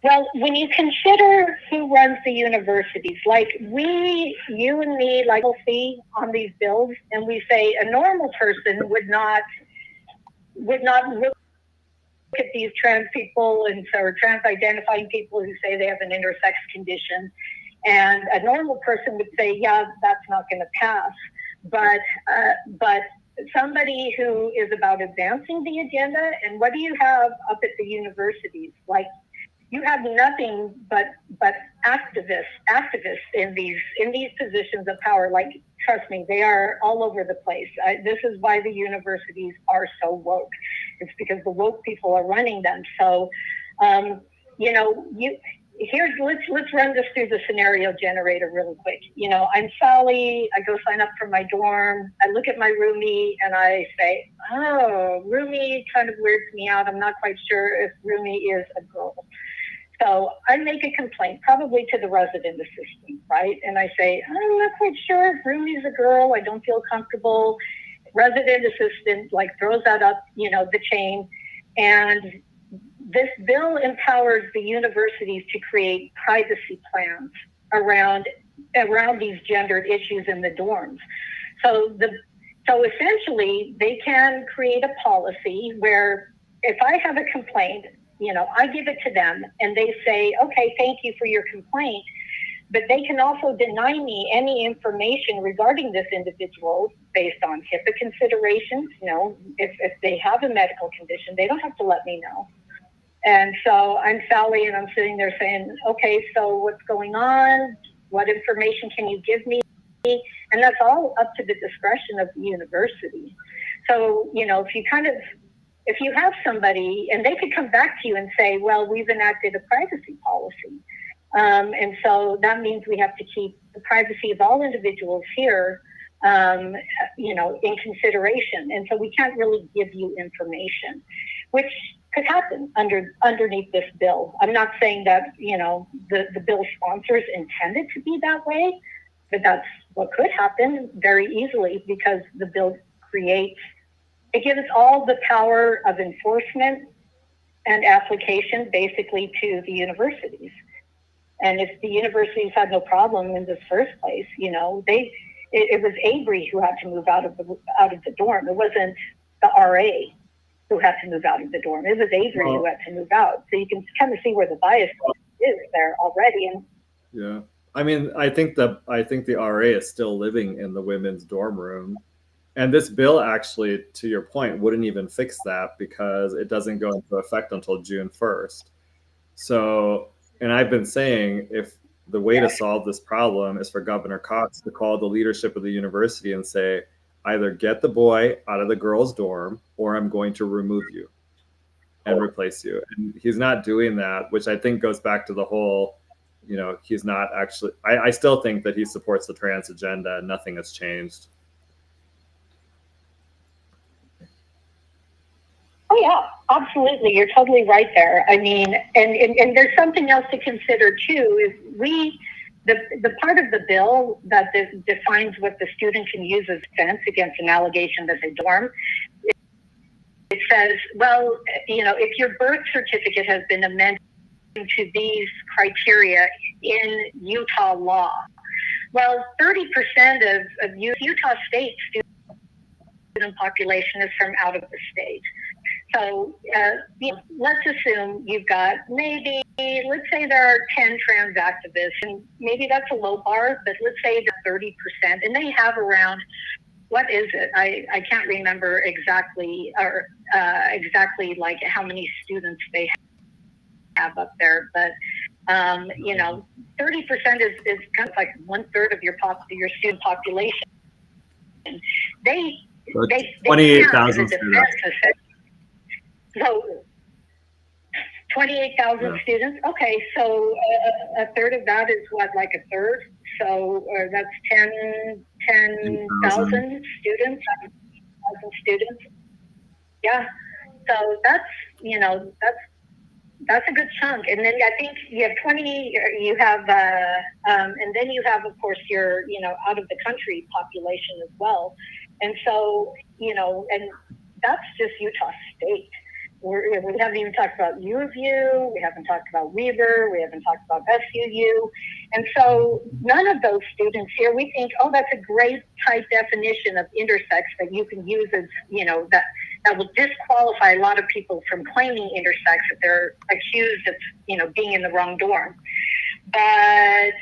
Well, when you consider who runs the universities, like you and me, like we'll see on these bills, and we say a normal person would not look at these trans people or trans identifying people who say they have an intersex condition, and a normal person would say, yeah, that's not going to pass. But somebody who is about advancing the agenda, and what do you have up at the universities? Like, you have nothing but activists in these positions of power. Like, trust me, they are all over the place. This is why the universities are so woke. It's because the woke people are running them. So, let's run this through the scenario generator really quick. I'm Sally. I go sign up for my dorm. I look at my roomie and I say, oh, roomie kind of weirds me out. I'm not quite sure if roomie is a girl. So I make a complaint, probably to the resident assistant, right? And I say, I'm not quite sure if roomie's a girl. I don't feel comfortable. Resident assistant throws that up, the chain. And this bill empowers the universities to create privacy plans around these gendered issues in the dorms. So essentially, they can create a policy where if I have a complaint, I give it to them and they say, okay, thank you for your complaint. But they can also deny me any information regarding this individual based on HIPAA considerations. If they have a medical condition, they don't have to let me know. And so I'm Sally and I'm sitting there saying, okay, so what's going on? What information can you give me? And that's all up to the discretion of the university. So, if you have somebody, and they could come back to you and say, well, we've enacted a privacy policy. And so that means we have to keep the privacy of all individuals here, in consideration. And so we can't really give you information, which could happen underneath this bill. I'm not saying that, the bill sponsors intended to be that way, but that's what could happen very easily because the bill it gives all the power of enforcement and application basically to the universities. And if the universities had no problem in this first place, it was Avery who had to move out of the dorm. It wasn't the RA who had to move out of the dorm. It was Avery who had to move out. So you can kind of see where the bias is there already. And yeah, I mean, I think the RA is still living in the women's dorm room. And this bill actually, to your point, wouldn't even fix that because it doesn't go into effect until June 1st. So, and I've been saying if the way to solve this problem is for Governor Cox to call the leadership of the university and say, either get the boy out of the girls' dorm or I'm going to remove you and replace you. And he's not doing that, which I think goes back to the whole, he's not actually, I still think that he supports the trans agenda and nothing has changed. Oh yeah, absolutely. You're totally right there. I mean, and there's something else to consider too, is the part of the bill that defines what the student can use as defense against an allegation that they dorm, it says, well, if your birth certificate has been amended to these criteria in Utah law, well, 30% of Utah State student population is from out of the state. So let's assume you've got let's say there are 10 trans activists, and maybe that's a low bar, but let's say they're 30%, and they have around, what is it? I can't remember exactly, or exactly like how many students they have up there, but 30% is kind of like 1/3 of your student population. They So they 28,000 students. So 28,000 students. Okay, so a third of that is what, like a third? So that's 10,000 students. 1,000 students. Yeah. So that's, you know, that's a good chunk. And then I think you have 20, you have, and then you have, of course, your, you know, out of the country population as well. And so, you know, and that's just Utah State. We haven't even talked about U of U, we haven't talked about Weber, we haven't talked about SUU. And so none of those students here, we think, oh, that's a great tight definition of intersex that you can use as, you know, that will disqualify a lot of people from claiming intersex if they're accused of, you know, being in the wrong dorm. But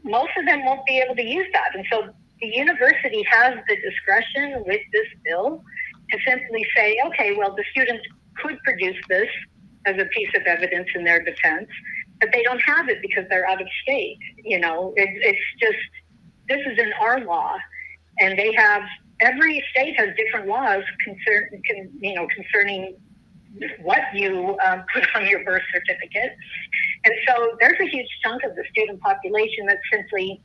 most of them won't be able to use that. And so the university has the discretion with this bill to simply say, okay, well, the students could produce this as a piece of evidence in their defense, but they don't have it because they're out of state. You know, it's just, this is in our law, and they have, every state has different laws concerning what you put on your birth certificate. And so there's a huge chunk of the student population that simply,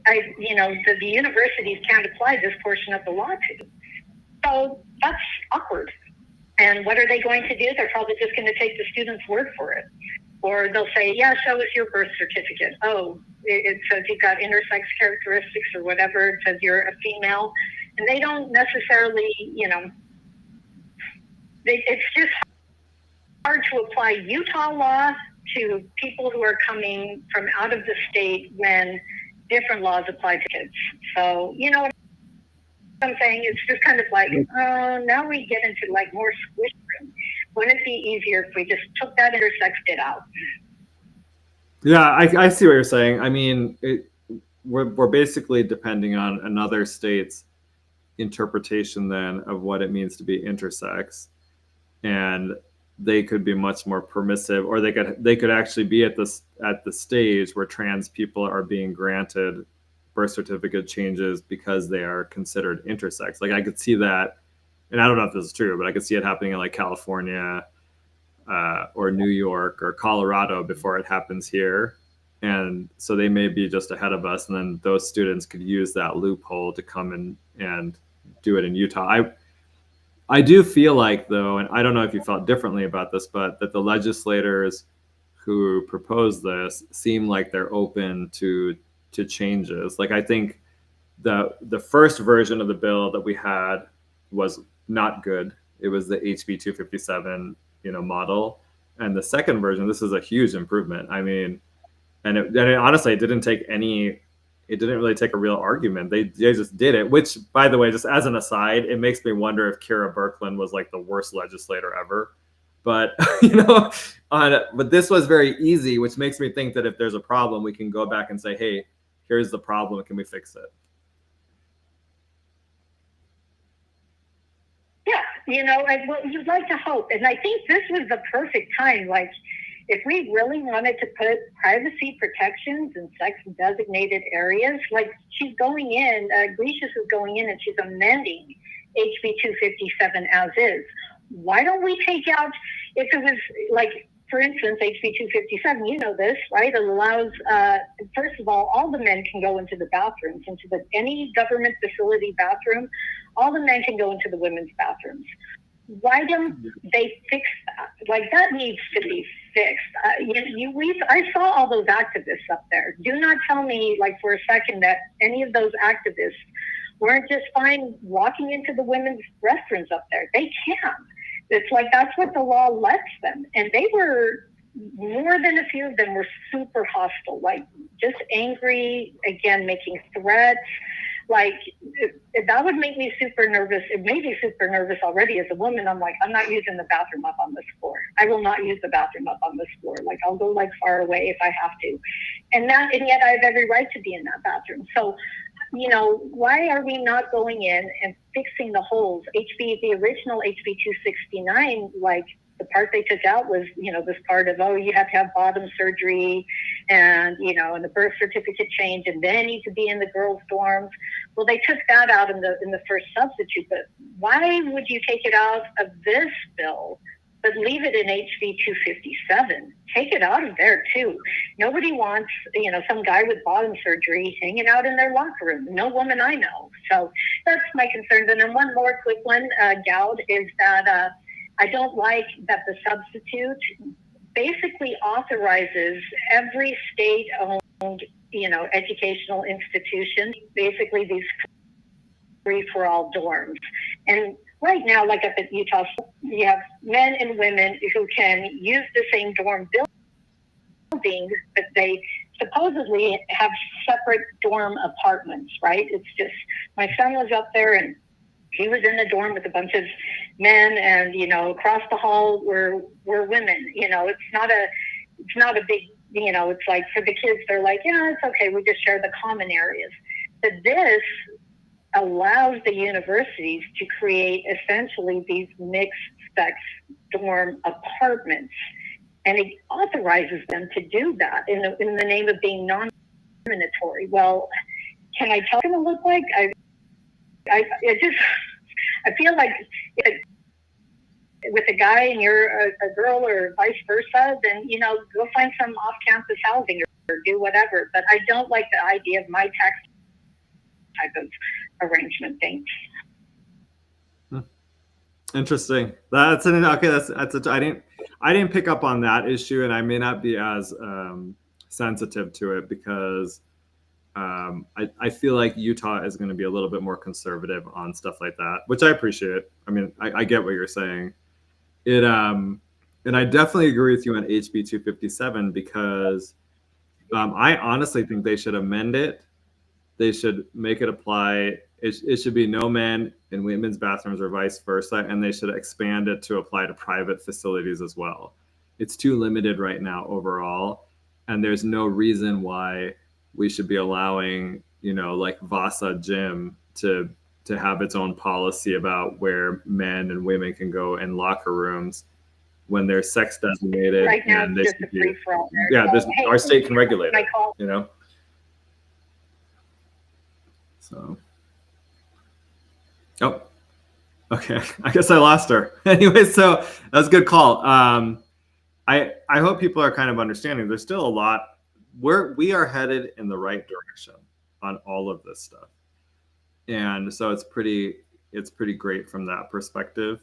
the universities can't apply this portion of the law to. So that's awkward. And what are they going to do? They're probably just going to take the student's word for it. Or they'll say, yeah, show us your birth certificate. Oh, it says you've got intersex characteristics or whatever. It says you're a female. And they don't necessarily, you know, it's just hard to apply Utah law to people who are coming from out of the state when different laws apply to kids. So, you know what I'm saying? It's just kind of like, now we get into like more squish room. Wouldn't it be easier if we just took that intersex bit out? Yeah, I see what you're saying. I mean, we're basically depending on another state's interpretation then of what it means to be intersex, and they could be much more permissive, or they could actually be at the stage where trans people are being granted birth certificate changes because they are considered intersex. Like I could see that, and I don't know if this is true, but I could see it happening in like California or New York or Colorado before it happens here. And so they may be just ahead of us, and then those students could use that loophole to come in and do it in Utah. I do feel like, though, and I don't know if you felt differently about this, but that the legislators who proposed this seem like they're open to changes. Like I think the first version of the bill that we had was not good. It was the HB 257, model, and the second version, this is a huge improvement. I mean, and it honestly, it didn't really take a real argument. They just did it, which, by the way, just as an aside, it makes me wonder if Kira Birkeland was like the worst legislator ever. But, but this was very easy, which makes me think that if there's a problem, we can go back and say, hey, here's the problem. Can we fix it? Yeah, well, you'd like to hope. And I think this was the perfect time. Like, if we really wanted to put privacy protections in sex-designated areas, like she's going in, Gracious is going in and she's amending HB 257 as is. Why don't we take out, if it was like, for instance, HB 257, you know this, right? It allows, first of all the men can go into the bathrooms, any government facility bathroom, all the men can go into the women's bathrooms. Why don't they fix that? Like, that needs to be fixed. I saw all those activists up there. Do not tell me, like, for a second that any of those activists weren't just fine walking into the women's restrooms up there. They can. It's like, that's what the law lets them. And they were, more than a few of them were super hostile, like just angry, again, making threats. Like, that would make me super nervous. It made me super nervous already as a woman. I'm like, I'm not using the bathroom up on this floor. I will not use the bathroom up on this floor. Like, I'll go like far away if I have to. And yet I have every right to be in that bathroom. So, why are we not going in and fixing the holes? The original HB 269, like, the part they took out was, this part of, you have to have bottom surgery and, and the birth certificate change, and then you could be in the girls' dorms. Well, they took that out in the first substitute, but why would you take it out of this bill, but leave it in HB 257? Take it out of there too. Nobody wants, some guy with bottom surgery hanging out in their locker room. No woman I know. So that's my concern. And then one more quick one, Goud, is that I don't like that the substitute basically authorizes every state-owned, educational institution, basically these free-for-all dorms. And right now, like up at Utah, you have men and women who can use the same dorm buildings, but they supposedly have separate dorm apartments, right? It's just, my son was up there and he was in the dorm with a bunch of men, and across the hall were women. It's not a big, it's like for the kids, they're like, yeah, it's okay, we just share the common areas. But this allows the universities to create essentially these mixed sex dorm apartments, and it authorizes them to do that in the name of being non-discriminatory. Well, can I tell them what it look like? I feel like with a guy and you're a girl or vice versa, then, go find some off-campus housing or do whatever. But I don't like the idea of my tax type of arrangement thing. Interesting. That's I didn't pick up on that issue, and I may not be as sensitive to it because I feel like Utah is going to be a little bit more conservative on stuff like that, which I appreciate. I mean, I get what you're saying. And I definitely agree with you on HB 257 because I honestly think they should amend it. They should make it apply. It should be no men in women's bathrooms or vice versa, and they should expand it to apply to private facilities as well. It's too limited right now overall, and there's no reason why we should be allowing, like Vasa Gym to have its own policy about where men and women can go in locker rooms when they're sex designated. Right now, and it's just a free-for-all. Yeah, our state can regulate it, So, oh, okay. I guess I lost her. Anyway, so that's a good call. I hope people are kind of understanding. There's still a lot. We are headed in the right direction on all of this stuff, and so it's pretty great from that perspective.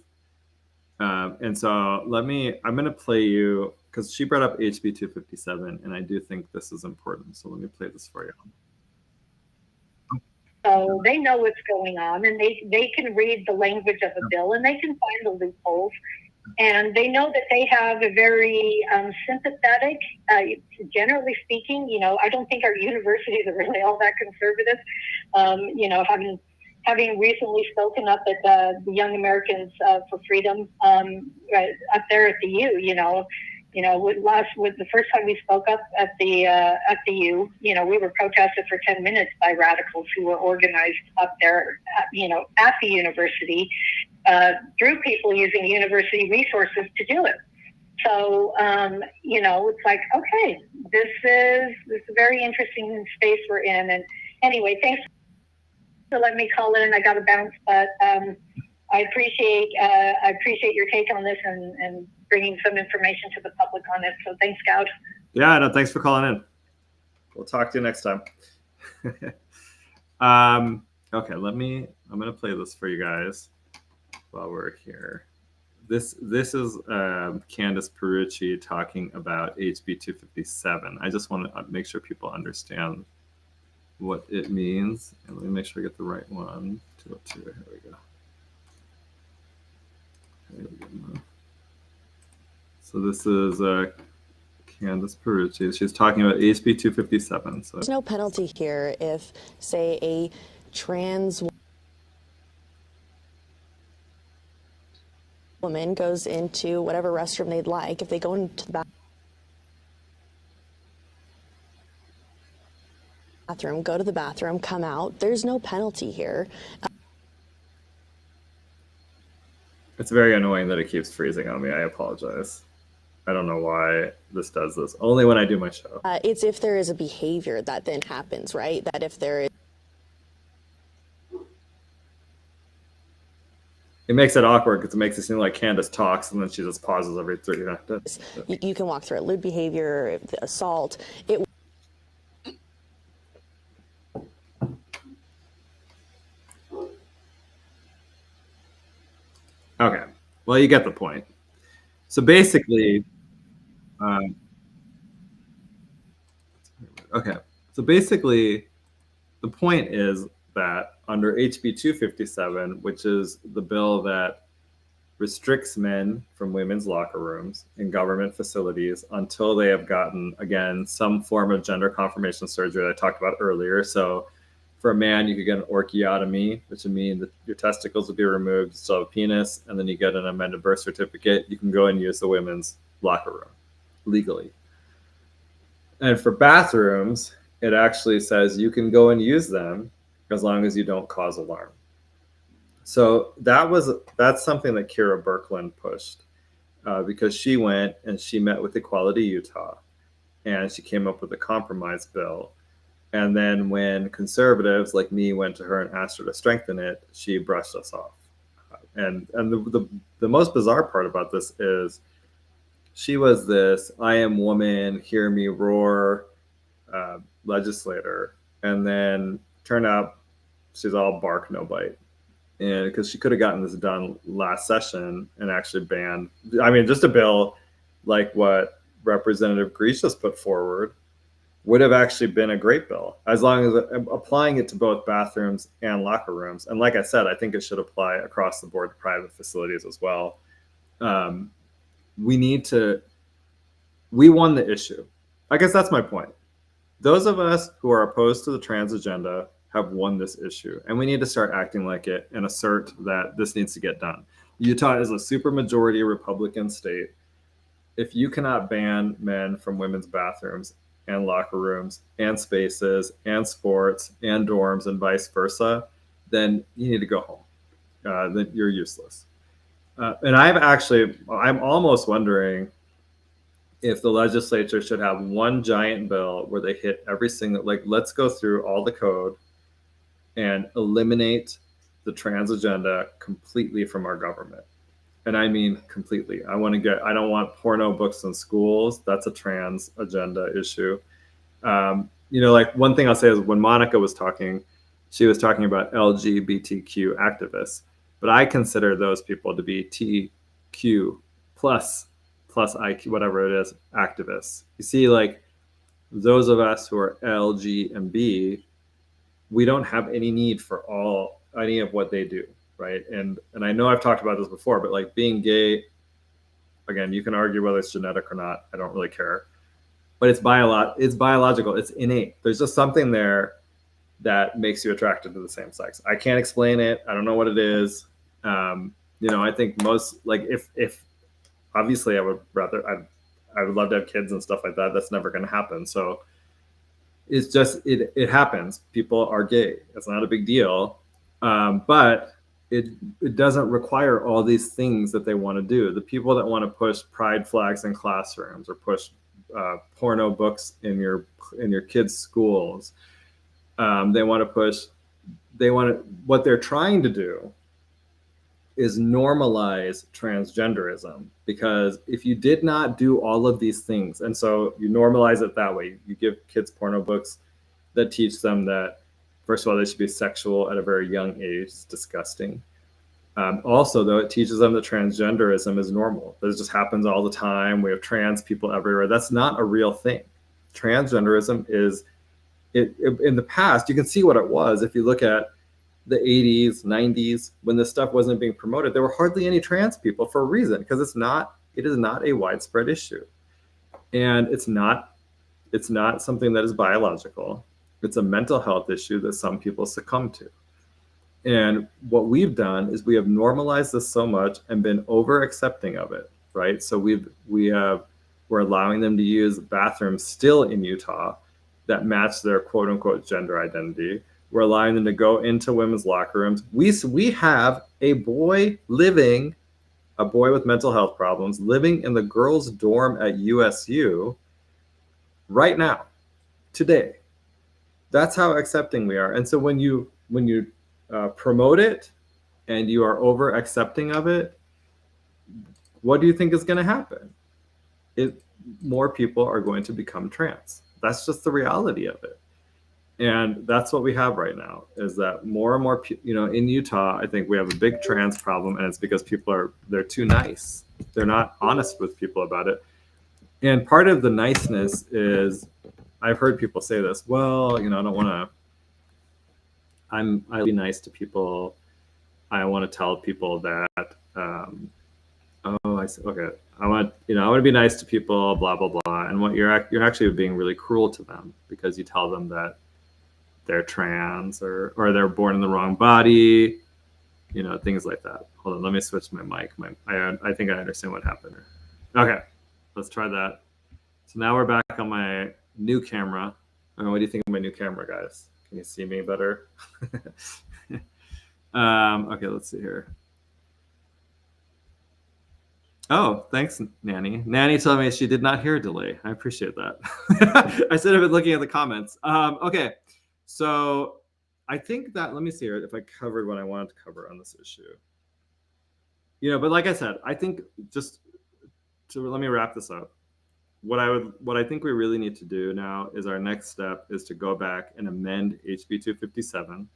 And so I'm going to play you because she brought up HB 257, and I do think this is important. So let me play this for you. So they know what's going on, and they can read the language of a bill, and they can find the loopholes. And they know that they have a very sympathetic, generally speaking, I don't think our universities are really all that conservative. Having recently spoken up at the Young Americans for Freedom up there at the U, with the first time we spoke up at the U, we were protested for 10 minutes by radicals who were organized up there, at the university, through people using university resources to do it. So, it's like, okay, this is a very interesting space we're in. And anyway, thanks for letting me call in. I got to bounce, but I appreciate your take on this and bringing some information to the public on it. So thanks, Goud. Yeah, no, thanks for calling in. We'll talk to you next time. Okay, I'm going to play this for you guys while we're here. This is Candace Perucci talking about HB 257. I just want to make sure people understand what it means. And let me make sure I get the right one. 202, here we go. So this is Candace Perucci. She's talking about HB 257. So there's no penalty here if, say, a trans woman goes into whatever restroom they'd like. If they go into the bathroom, go to the bathroom, come out, there's no penalty here. It's very annoying that it keeps freezing on me. I apologize. I don't know why this does this. Only when I do my show. It's if there is a behavior that then happens, right? That if there is it makes it awkward because it makes it seem like Candace talks and then she just pauses every 3 minutes. You can walk through it. Lewd behavior, assault. Okay, well, you get the point. So basically, okay, so basically, the point is that under HB 257, which is the bill that restricts men from women's locker rooms in government facilities until they have gotten, again, some form of gender confirmation surgery that I talked about earlier. So for a man, you could get an orchiotomy, which would mean that your testicles would be removed, you still have a penis, and then you get an amended birth certificate. You can go and use the women's locker room legally. And for bathrooms, it actually says you can go and use them as long as you don't cause alarm. So that's something that Kira Birkeland pushed because she went and she met with Equality Utah and she came up with a compromise bill. And then when conservatives like me went to her and asked her to strengthen it, she brushed us off. And the most bizarre part about this is she was this I am woman, hear me roar legislator. And then turned out she's all bark, no bite. And because she could have gotten this done last session and actually banned, I mean, just a bill like what Representative Grishas put forward would have actually been a great bill, as long as applying it to both bathrooms and locker rooms. And like I said, I think it should apply across the board to private facilities as well. We won the issue. I guess that's my point. Those of us who are opposed to the trans agenda have won this issue, and we need to start acting like it and assert that this needs to get done. Utah is a supermajority Republican state. If you cannot ban men from women's bathrooms and locker rooms and spaces and sports and dorms and vice versa, then you need to go home. Then you're useless. And I'm almost wondering if the legislature should have one giant bill where they hit every single, like, let's go through all the code and eliminate the trans agenda completely from our government. And I mean completely. I don't want porno books in schools. That's a trans agenda issue. Like one thing I'll say is when Monica was talking, she was talking about LGBTQ activists, but I consider those people to be TQ plus IQ, whatever it is, activists. You see, like those of us who are L, G, and B, we don't have any need for any of what they do, right? And I know I've talked about this before, but like being gay, again, you can argue whether it's genetic or not. I don't really care, but it's biological. It's innate. There's just something there that makes you attracted to the same sex. I can't explain it. I don't know what it is. I think most, like, if obviously I would love to have kids and stuff like that. That's never going to happen. So it's just, it happens. People are gay. It's not a big deal. But it doesn't require all these things that they want to do. The people that want to push pride flags in classrooms or push porno books in your kids' schools, what they're trying to do is normalize transgenderism, because if you did not do all of these things, and so you normalize it that way, you give kids porno books that teach them that, first of all, they should be sexual at a very young age. It's disgusting. Also, though, it teaches them that transgenderism is normal. This just happens all the time. We have trans people everywhere. That's not a real thing. Transgenderism is, in the past, you can see what it was. If you look at the 80s, 90s, when this stuff wasn't being promoted, there were hardly any trans people for a reason, because it is not a widespread issue. And it's not something that is biological. It's a mental health issue that some people succumb to. And what we've done is we have normalized this so much and been over accepting of it, right? So we're allowing them to use bathrooms still in Utah that match their quote unquote gender identity. We're allowing them to go into women's locker rooms. We have a boy with mental health problems living in the girls' dorm at USU right now, today. That's how accepting we are. And so when you promote it, and you are over accepting of it, what do you think is going to happen? More people are going to become trans. That's just the reality of it. And that's what we have right now, is that more and more, in Utah, I think we have a big trans problem, and it's because they're too nice. They're not honest with people about it. And part of the niceness is, I've heard people say this, well, I don't want to, I'll be nice to people. I want to tell people that, I see. Okay. I want to be nice to people, blah, blah, blah. And what you're actually being really cruel to them, because you tell them that they're trans or they're born in the wrong body, things like that. Hold on, let me switch my mic. I think I understand what happened. Okay, let's try that. So now we're back on my new camera. What do you think of my new camera, guys? Can you see me better? Okay, let's see here. Oh, thanks, Nanny. Nanny told me she did not hear a delay. I appreciate that. I should have been looking at the comments. Okay. So I think that, let me see here if I covered what I wanted to cover on this issue. But like I said, I think let me wrap this up. What I think we really need to do now is our next step is to go back and amend HB 257.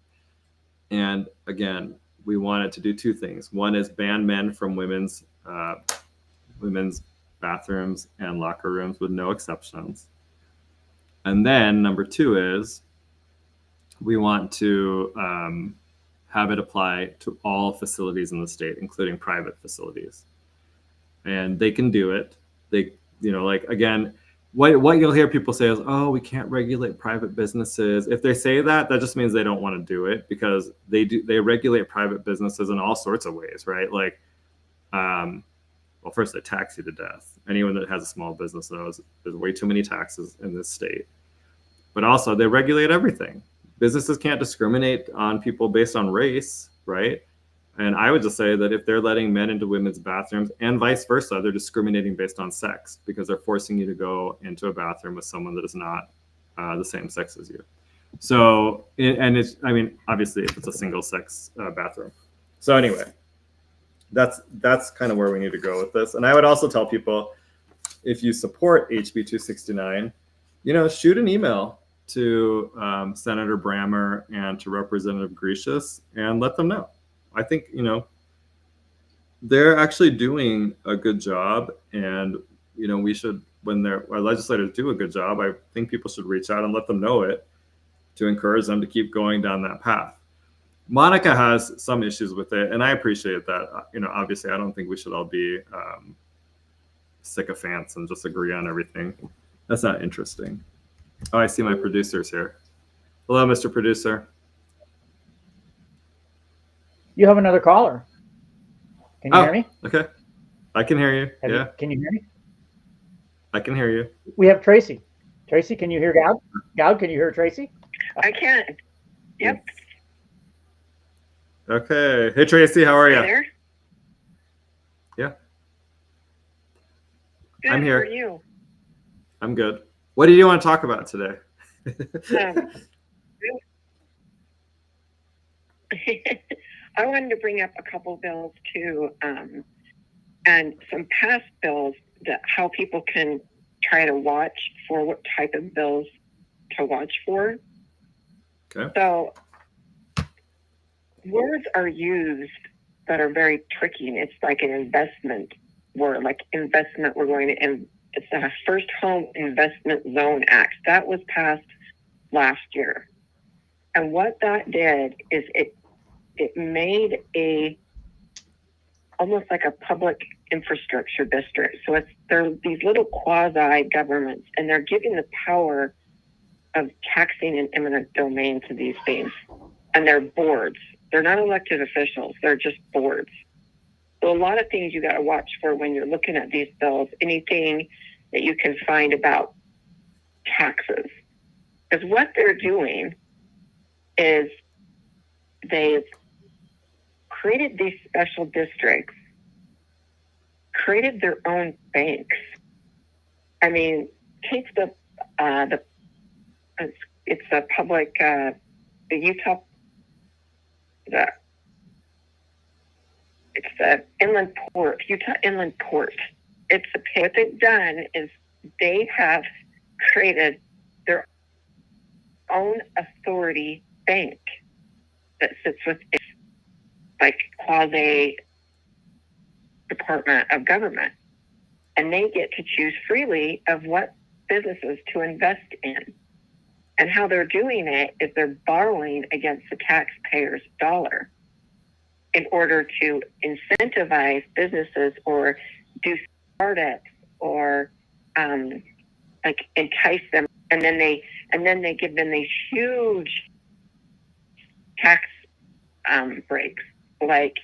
And again, we wanted to do two things. One is ban men from women's bathrooms and locker rooms with no exceptions. And then number two is we want to have it apply to all facilities in the state, including private facilities. And they can do it. They, again, what you'll hear people say is, oh, we can't regulate private businesses. If they say that, that just means they don't want to do it, because they regulate private businesses in all sorts of ways, right? Like, well, first they tax you to death. Anyone that has a small business knows there's way too many taxes in this state. But also they regulate everything. Businesses can't discriminate on people based on race, right? And I would just say that if they're letting men into women's bathrooms and vice versa, they're discriminating based on sex, because they're forcing you to go into a bathroom with someone that is not the same sex as you. So, obviously if it's a single sex bathroom. So anyway, that's kind of where we need to go with this. And I would also tell people, if you support HB 269, shoot an email to Senator Brammer and to Representative Grecius and let them know. I think, they're actually doing a good job, and, we should, when our legislators do a good job, I think people should reach out and let them know it, to encourage them to keep going down that path. Monica has some issues with it, and I appreciate that. Obviously I don't think we should all be sycophants and just agree on everything. That's not interesting. Oh, I see my producer's here. Hello, Mr. Producer. You have another caller. Can you hear me? Okay. I can hear you. Can you hear me? I can hear you. We have Tracy. Tracy, can you hear Goud? Goud, can you hear Tracy? I can. Yep. Okay. Hey, Tracy, how are you? There? Yeah. Good. I'm here. How are you? I'm good. What do you want to talk about today? I wanted to bring up a couple bills too, and some past bills, that how people can try to watch for what type of bills to watch for. Okay. So words are used that are very tricky, and it's like an investment word, like investment. It's the First Home Investment Zone Act that was passed last year, and what that did is it made almost like a public infrastructure district. So they're these little quasi governments, and they're giving the power of taxing an eminent domain to these things. And they're boards. They're not elected officials. They're just boards. So a lot of things you got to watch for when you're looking at these bills, anything that you can find about taxes. Because what they're doing is they've created these special districts, created their own banks. I mean, take it's a public, the Utah, It's the inland port, Utah Inland Port. What they've done is they have created their own authority bank that sits with like quasi department of government, and they get to choose freely of what businesses to invest in. And how they're doing it is they're borrowing against the taxpayer's dollar in order to incentivize businesses or do startups or like entice them, and then they give them these huge tax breaks. Like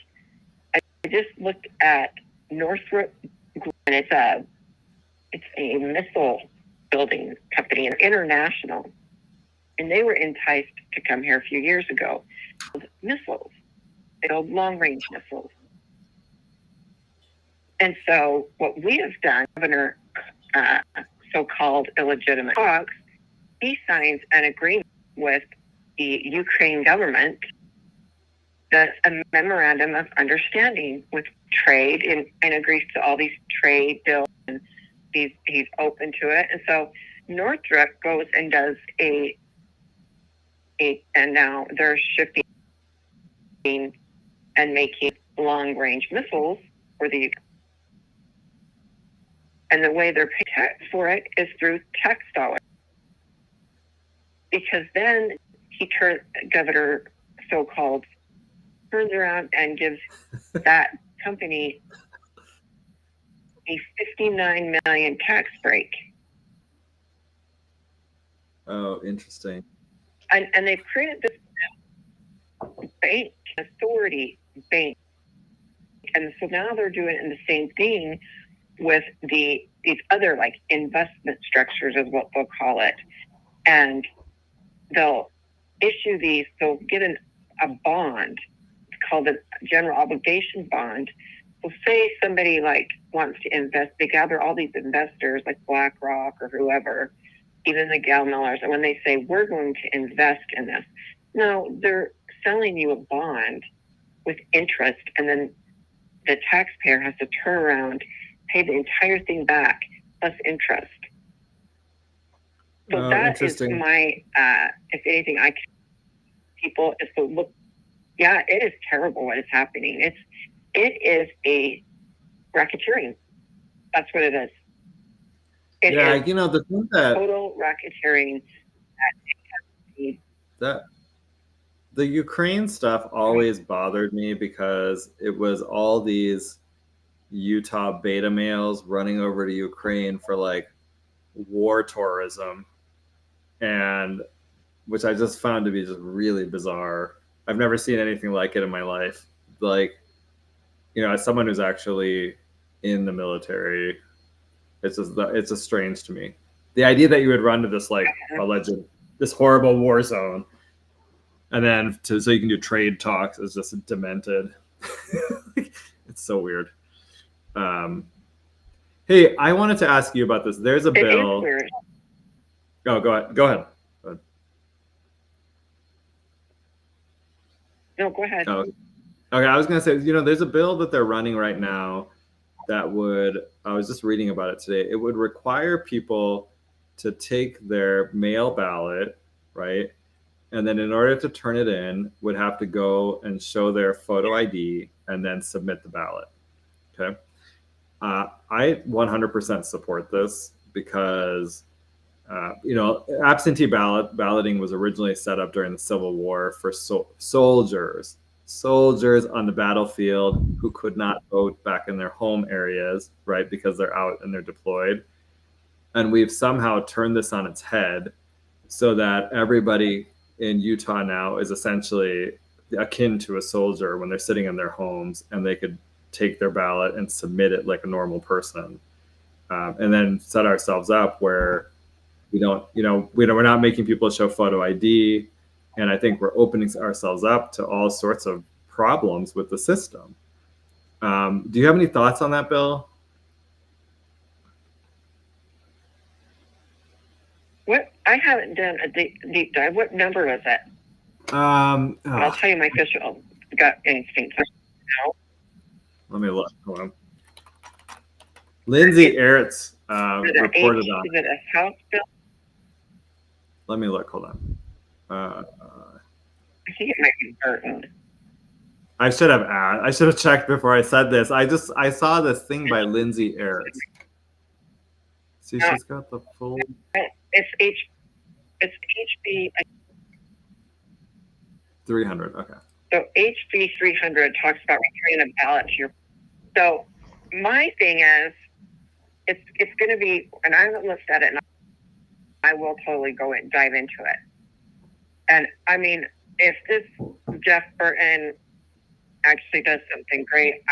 I just looked at Northrop, and it's a missile building company, international, and they were enticed to come here a few years ago. Missiles, they build long-range missiles. And so what we have done, Governor, so-called illegitimate Cox, he signs an agreement with the Ukraine government that's a memorandum of understanding with trade, and agrees to all these trade bills, and he's open to it. And so Northrop goes and does and now they're shipping and making long-range missiles for the Ukraine. And the way they're paid for it is through tax dollars. Because then Governor so-called turns around and gives that company a $59 million tax break. Oh, interesting. And they've created this bank, authority bank. And so now they're doing the same thing with these other like investment structures is what they'll call it. And they'll issue they'll get a bond. It's called a general obligation bond. So say somebody like wants to invest, they gather all these investors like BlackRock or whoever, even the Gal Millers, and when they say, we're going to invest in this, no, they're selling you a bond with interest, and then the taxpayer has to turn around, pay the entire thing back, plus interest. So that is my, if anything, I can people is to look, yeah, it is terrible what is happening. It is a racketeering. That's what it is. It is the thing that total racketeering. That the Ukraine stuff always bothered me because it was all these Utah beta males running over to Ukraine for like war tourism, and which I just found to be just really bizarre. I've never seen anything like it in my life. Like, as someone who's actually in the military, it's just strange to me. The idea that you would run to this like this horrible war zone, and then so you can do trade talks is just demented. It's so weird. Hey, I wanted to ask you about this. There's a bill. Oh, go ahead. No, go ahead. Oh, okay, I was going to say, there's a bill that they're running right now that I was just reading about it today. It would require people to take their mail ballot, right? And then in order to turn it in, would have to go and show their photo ID and then submit the ballot. Okay. I 100% support this because, absentee balloting was originally set up during the Civil War for soldiers on the battlefield who could not vote back in their home areas, right? Because they're out and they're deployed. And we've somehow turned this on its head so that everybody in Utah now is essentially akin to a soldier when they're sitting in their homes, and they could take their ballot and submit it like a normal person, and then set ourselves up where we're not making people show photo ID, and I think we're opening ourselves up to all sorts of problems with the system. Do you have any thoughts on that, Bill? What? I haven't done a deep dive. What number was it? I'll tell you my official gut instinct. Let me look. Hold on. Lindsay Eretz reported on. Is it a House bill? Let me look. Hold on. I think it might be Burton. I should have checked before I said this. I saw this thing by Lindsay Eretz. See, she's got the full. It's HB 300. Okay. So HB 300 talks about returning a ballot to your. So my thing is, it's going to be, and I haven't looked at it, and I will totally go and dive into it. And I mean, if this Jeff Burton actually does something great,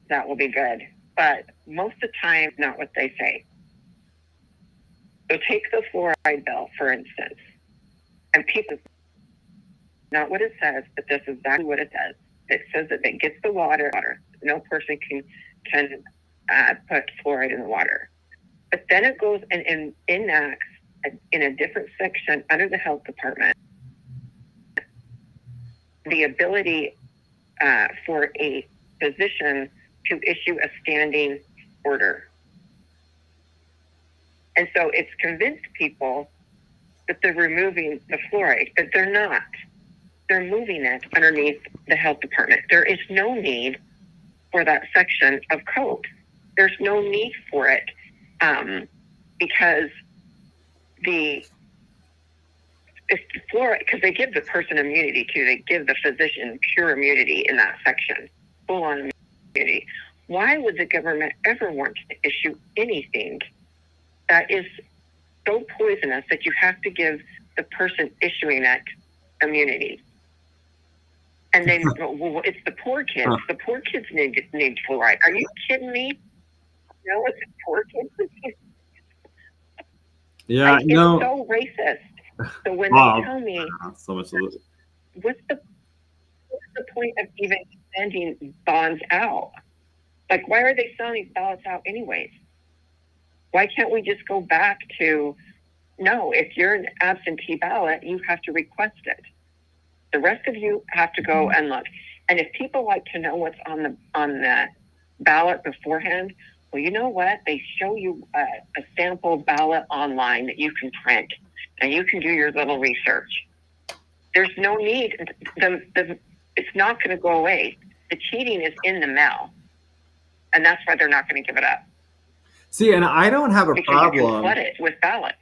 that will be good. But most of the time, not what they say. So take the fluoride bill, for instance, and people, not what it says, but this is exactly what it does. It says that it gets the water. No person can put fluoride in the water. But then it goes and enacts in a different section under the health department the ability for a physician to issue a standing order. And so it's convinced people that they're removing the fluoride, but they're not. They're moving it underneath the health department. There is no need for that section of code. There's no need for it because it's fluoride, because they give the person immunity too. They give the physician pure immunity in that section, full on immunity. Why would the government ever want to issue anything that is so poisonous that you have to give the person issuing it immunity? And then, well, it's the poor kids. The poor kids need fluoride. Are you kidding me? No, it's the poor kids. Yeah, it's so racist. So when they tell me, so much what's the point of even sending bonds out? Like, why are they sending these ballots out anyways? Why can't we just go back to, no, if you're an absentee ballot, you have to request it. The rest of you have to go and look. And if people like to know what's on the ballot beforehand, well, you know what? They show you a sample ballot online that you can print, and you can do your little research. There's no need. It's not going to go away. The cheating is in the mail, and that's why they're not going to give it up. See, and I don't have a because problem. You can flood it with ballots.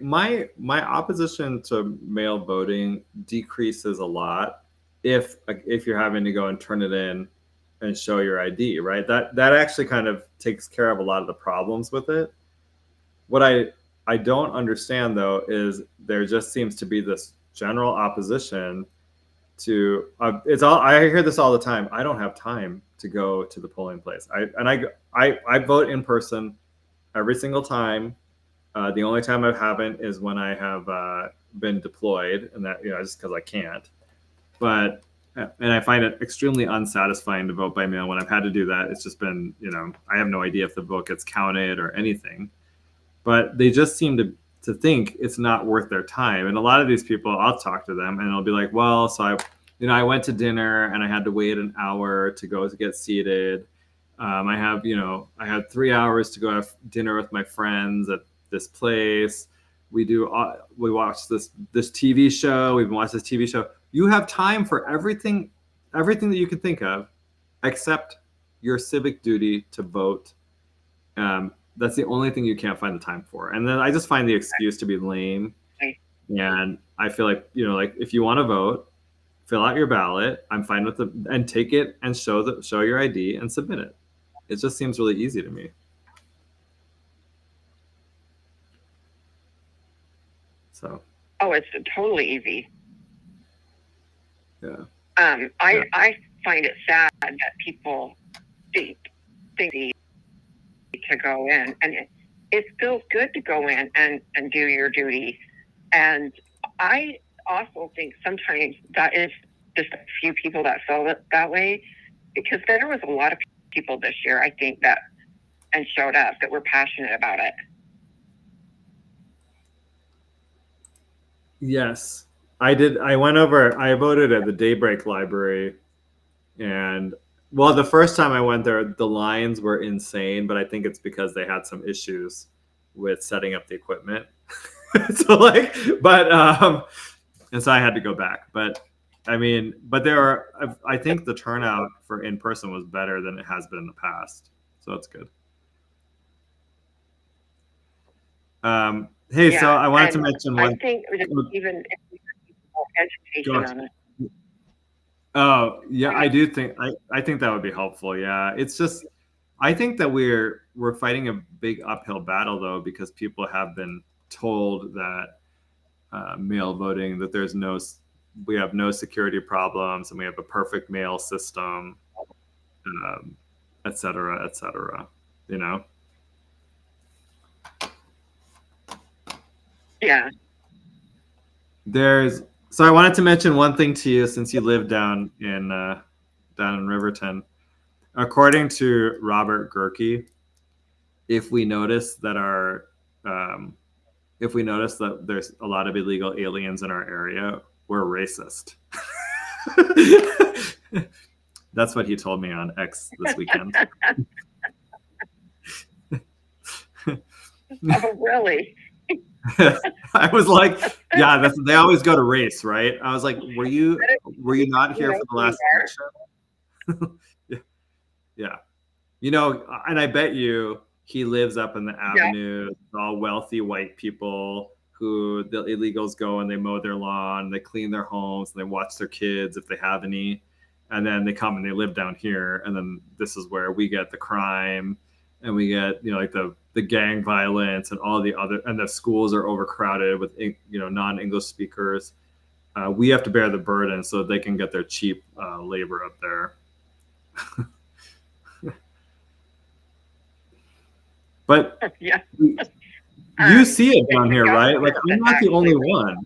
My opposition to mail voting decreases a lot if you're having to go and turn it in and show your ID, right? That actually kind of takes care of a lot of the problems with it. What I don't understand though is there just seems to be this general opposition to I hear this all the time. I don't have time to go to the polling place. I vote in person every single time. The only time I haven't is when I have been deployed, and that just because I can't. But and I find it extremely unsatisfying to vote by mail when I've had to do that. It's just been I have no idea if the vote gets counted or anything. But they just seem to think it's not worth their time. And a lot of these people, I'll talk to them, and they'll be like, "Well, so I went to dinner and I had to wait an hour to go to get seated. I had 3 hours to go have dinner with my friends at this place. We watched this TV show. We've watched this TV show. You have time for everything that you can think of, except your civic duty to vote. That's the only thing you can't find the time for. And then I just find the excuse to be lame. And I feel like if you want to vote, fill out your ballot. I'm fine with and take it and show your ID and submit it. It just seems really easy to me. So. Oh, it's totally easy. Yeah. I find it sad that people think to go in, and it feels good to go in and do your duty. And I also think sometimes that is just a few people that feel that way, because there was a lot of people this year, I think, that showed up that were passionate about it. Yes, I did. I went over. I voted at the Daybreak Library, and Well, the first time I went there, the lines were insane, but I think it's because they had some issues with setting up the equipment. So like, but and so I had to go back. But I mean, but there are. I think the turnout for in person was better than it has been in the past, so that's good. Hey, so I wanted to mention one. I think even more education on it. Oh yeah, I do think I think that would be helpful. Yeah, it's just I think that we're fighting a big uphill battle though, because people have been told that mail voting, that we have no security problems and we have a perfect mail system, et cetera, et cetera. You know. Yeah. So I wanted to mention one thing to you, since you live down in Riverton. According to Robert Gerke, if we notice that there's a lot of illegal aliens in our area, we're racist. That's what he told me on X this weekend. Oh, really? I was like, yeah, they always go to race, right? I was like, were you not here for the last election? Yeah. You know, and I bet you he lives up in the avenue, all wealthy white people who the illegals go and they mow their lawn, they clean their homes, and they watch their kids if they have any. And then they come and they live down here. And then this is where we get the crime and we get, like the gang violence and all the other, and the schools are overcrowded with, non-English speakers. We have to bear the burden so they can get their cheap labor up there. But yeah. You see it down here, right? Like, I'm not the only one.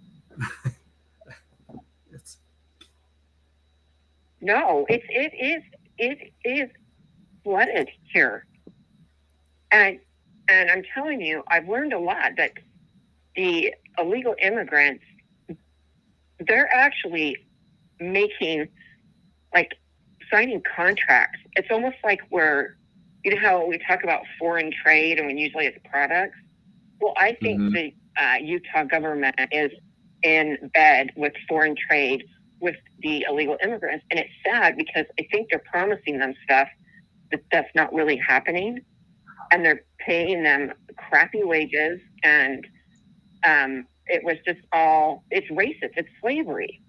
No, it is flooded here, and I'm telling you, I've learned a lot that the illegal immigrants, they're actually making, like, signing contracts. It's almost like you know how we talk about foreign trade and when usually it's products? Well, I think the Utah government is in bed with foreign trade with the illegal immigrants. And it's sad because I think they're promising them stuff that's not really happening. And they're paying them crappy wages. And it was just it's racist. It's slavery.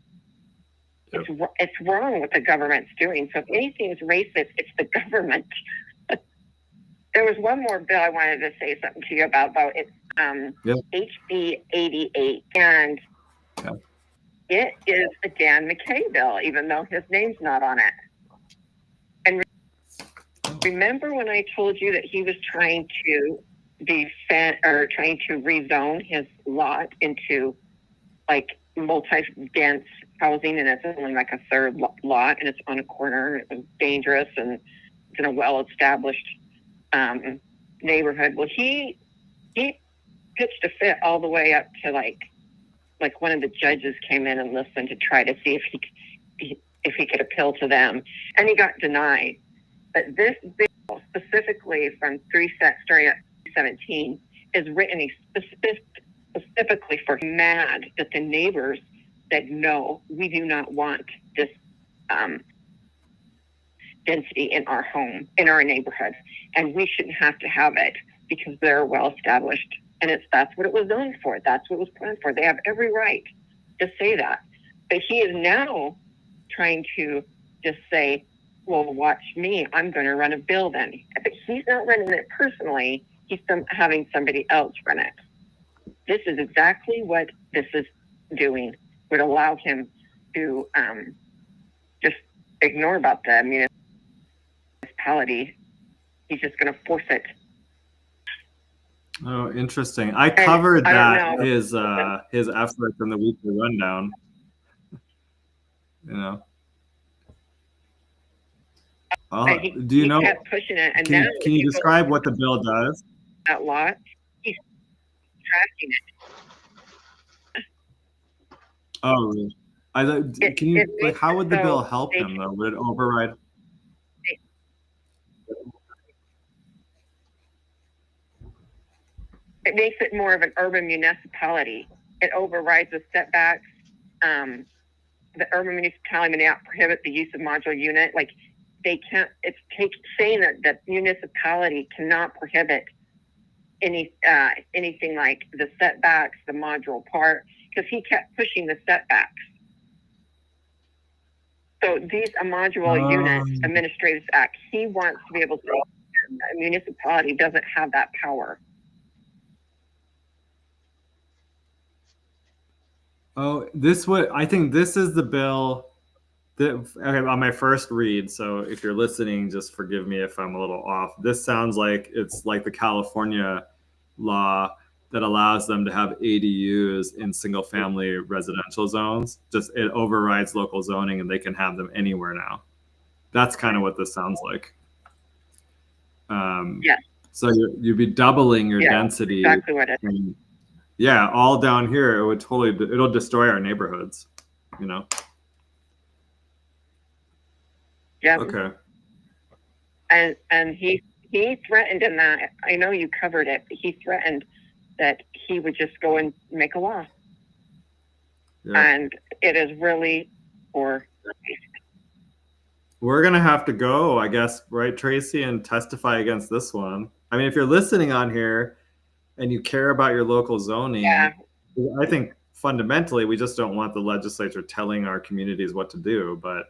Yep. It's wrong what the government's doing. So if anything is racist, it's the government. There was one more bill I wanted to say something to you about, though. It's HB 88. And it is a Dan McKay bill, even though his name's not on it. And remember when I told you that he was trying to rezone his lot into, like, multi-dense housing, and it's only like a third lot, and it's on a corner, and it was dangerous, and it's in a well-established neighborhood. Well, he pitched a fit all the way up to like one of the judges came in and listened to try to see if he could appeal to them, and he got denied. But this bill, specifically from 317, is written specifically for mad that the neighbors said, no, we do not want this density in our home, in our neighborhood, and we shouldn't have to have it because they're well established. And that's what it was done for. That's what it was planned for. They have every right to say that. But he is now trying to just say, well, watch me. I'm going to run a bill then. But he's not running it personally. He's having somebody else run it. This is exactly what this is doing. Would allow him to just ignore about the municipality. He's just going to force it. Oh, interesting. I covered his efforts in the weekly rundown. Do you know? Kept pushing it, and can you describe what the bill does? That lot, he's tracking it. Oh, really? How would the bill help him though? Would it override? it makes it more of an urban municipality. It overrides the setbacks. The urban municipality may not prohibit the use of modular unit. Like they can't. It's saying that the municipality cannot prohibit anything like the setbacks, the modular part, because he kept pushing the setbacks. So these modular units, Administrative Act, he wants to be able to. A municipality doesn't have that power. Oh, I think this is the bill that, okay, on my first read. So if you're listening, just forgive me if I'm a little off. This sounds like it's like the California law that allows them to have ADUs in single family residential zones. Just it overrides local zoning and they can have them anywhere now. That's kind of what this sounds like. Yes. So you'd be doubling your density. Exactly what it is. Yeah, all down here, it'll destroy our neighborhoods, you know? Yeah. Okay. And he threatened in that, I know you covered it, but he threatened that he would just go and make a law. Yeah. And it is really for. We're going to have to go, I guess, right, Tracy, and testify against this one. I mean, if you're listening on here and you care about your local zoning, I think fundamentally we just don't want the legislature telling our communities what to do. But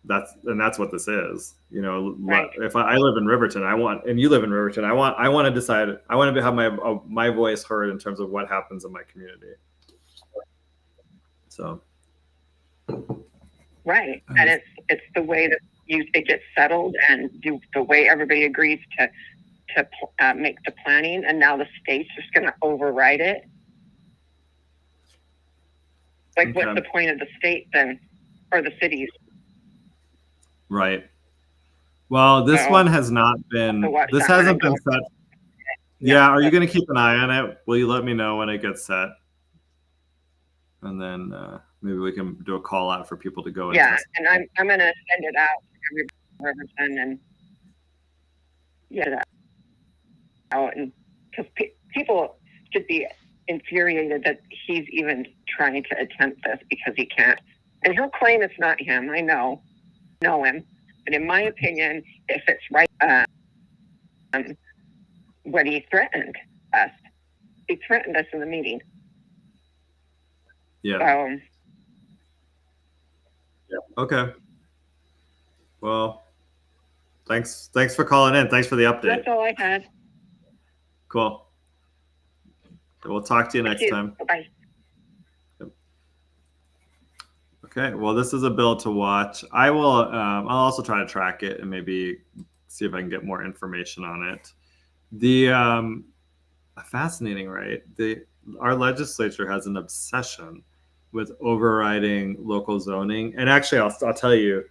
that's what this is. You know, right. If I live in Riverton, and you live in Riverton, I want to decide. I want to have my voice heard in terms of what happens in my community. So. Right, and it's the way that it gets settled, and the way everybody agrees to make the planning, and now the state's just going to override it. Like, okay. What's the point of the state then, or the cities? Right. Well, this one has not been. This hasn't been set. Yeah. Are you going to keep an eye on it? Will you let me know when it gets set? And then maybe we can do a call out for people to go. Yeah, and I'm going to send it out to Riverton and that out, and because people should be infuriated that he's even trying to attempt this because he can't. And he'll claim it's not him. I know him, but in my opinion, if it's right, when he threatened us in the meeting. Yeah. Okay. Well, thanks for calling in. Thanks for the update. That's all I had. Cool. We'll talk to you next time. Bye. Yep. Okay. Well, this is a bill to watch. I will. I'll also try to track it and maybe see if I can get more information on it. Fascinating, right? Our legislature has an obsession with overriding local zoning. And actually, I'll tell you,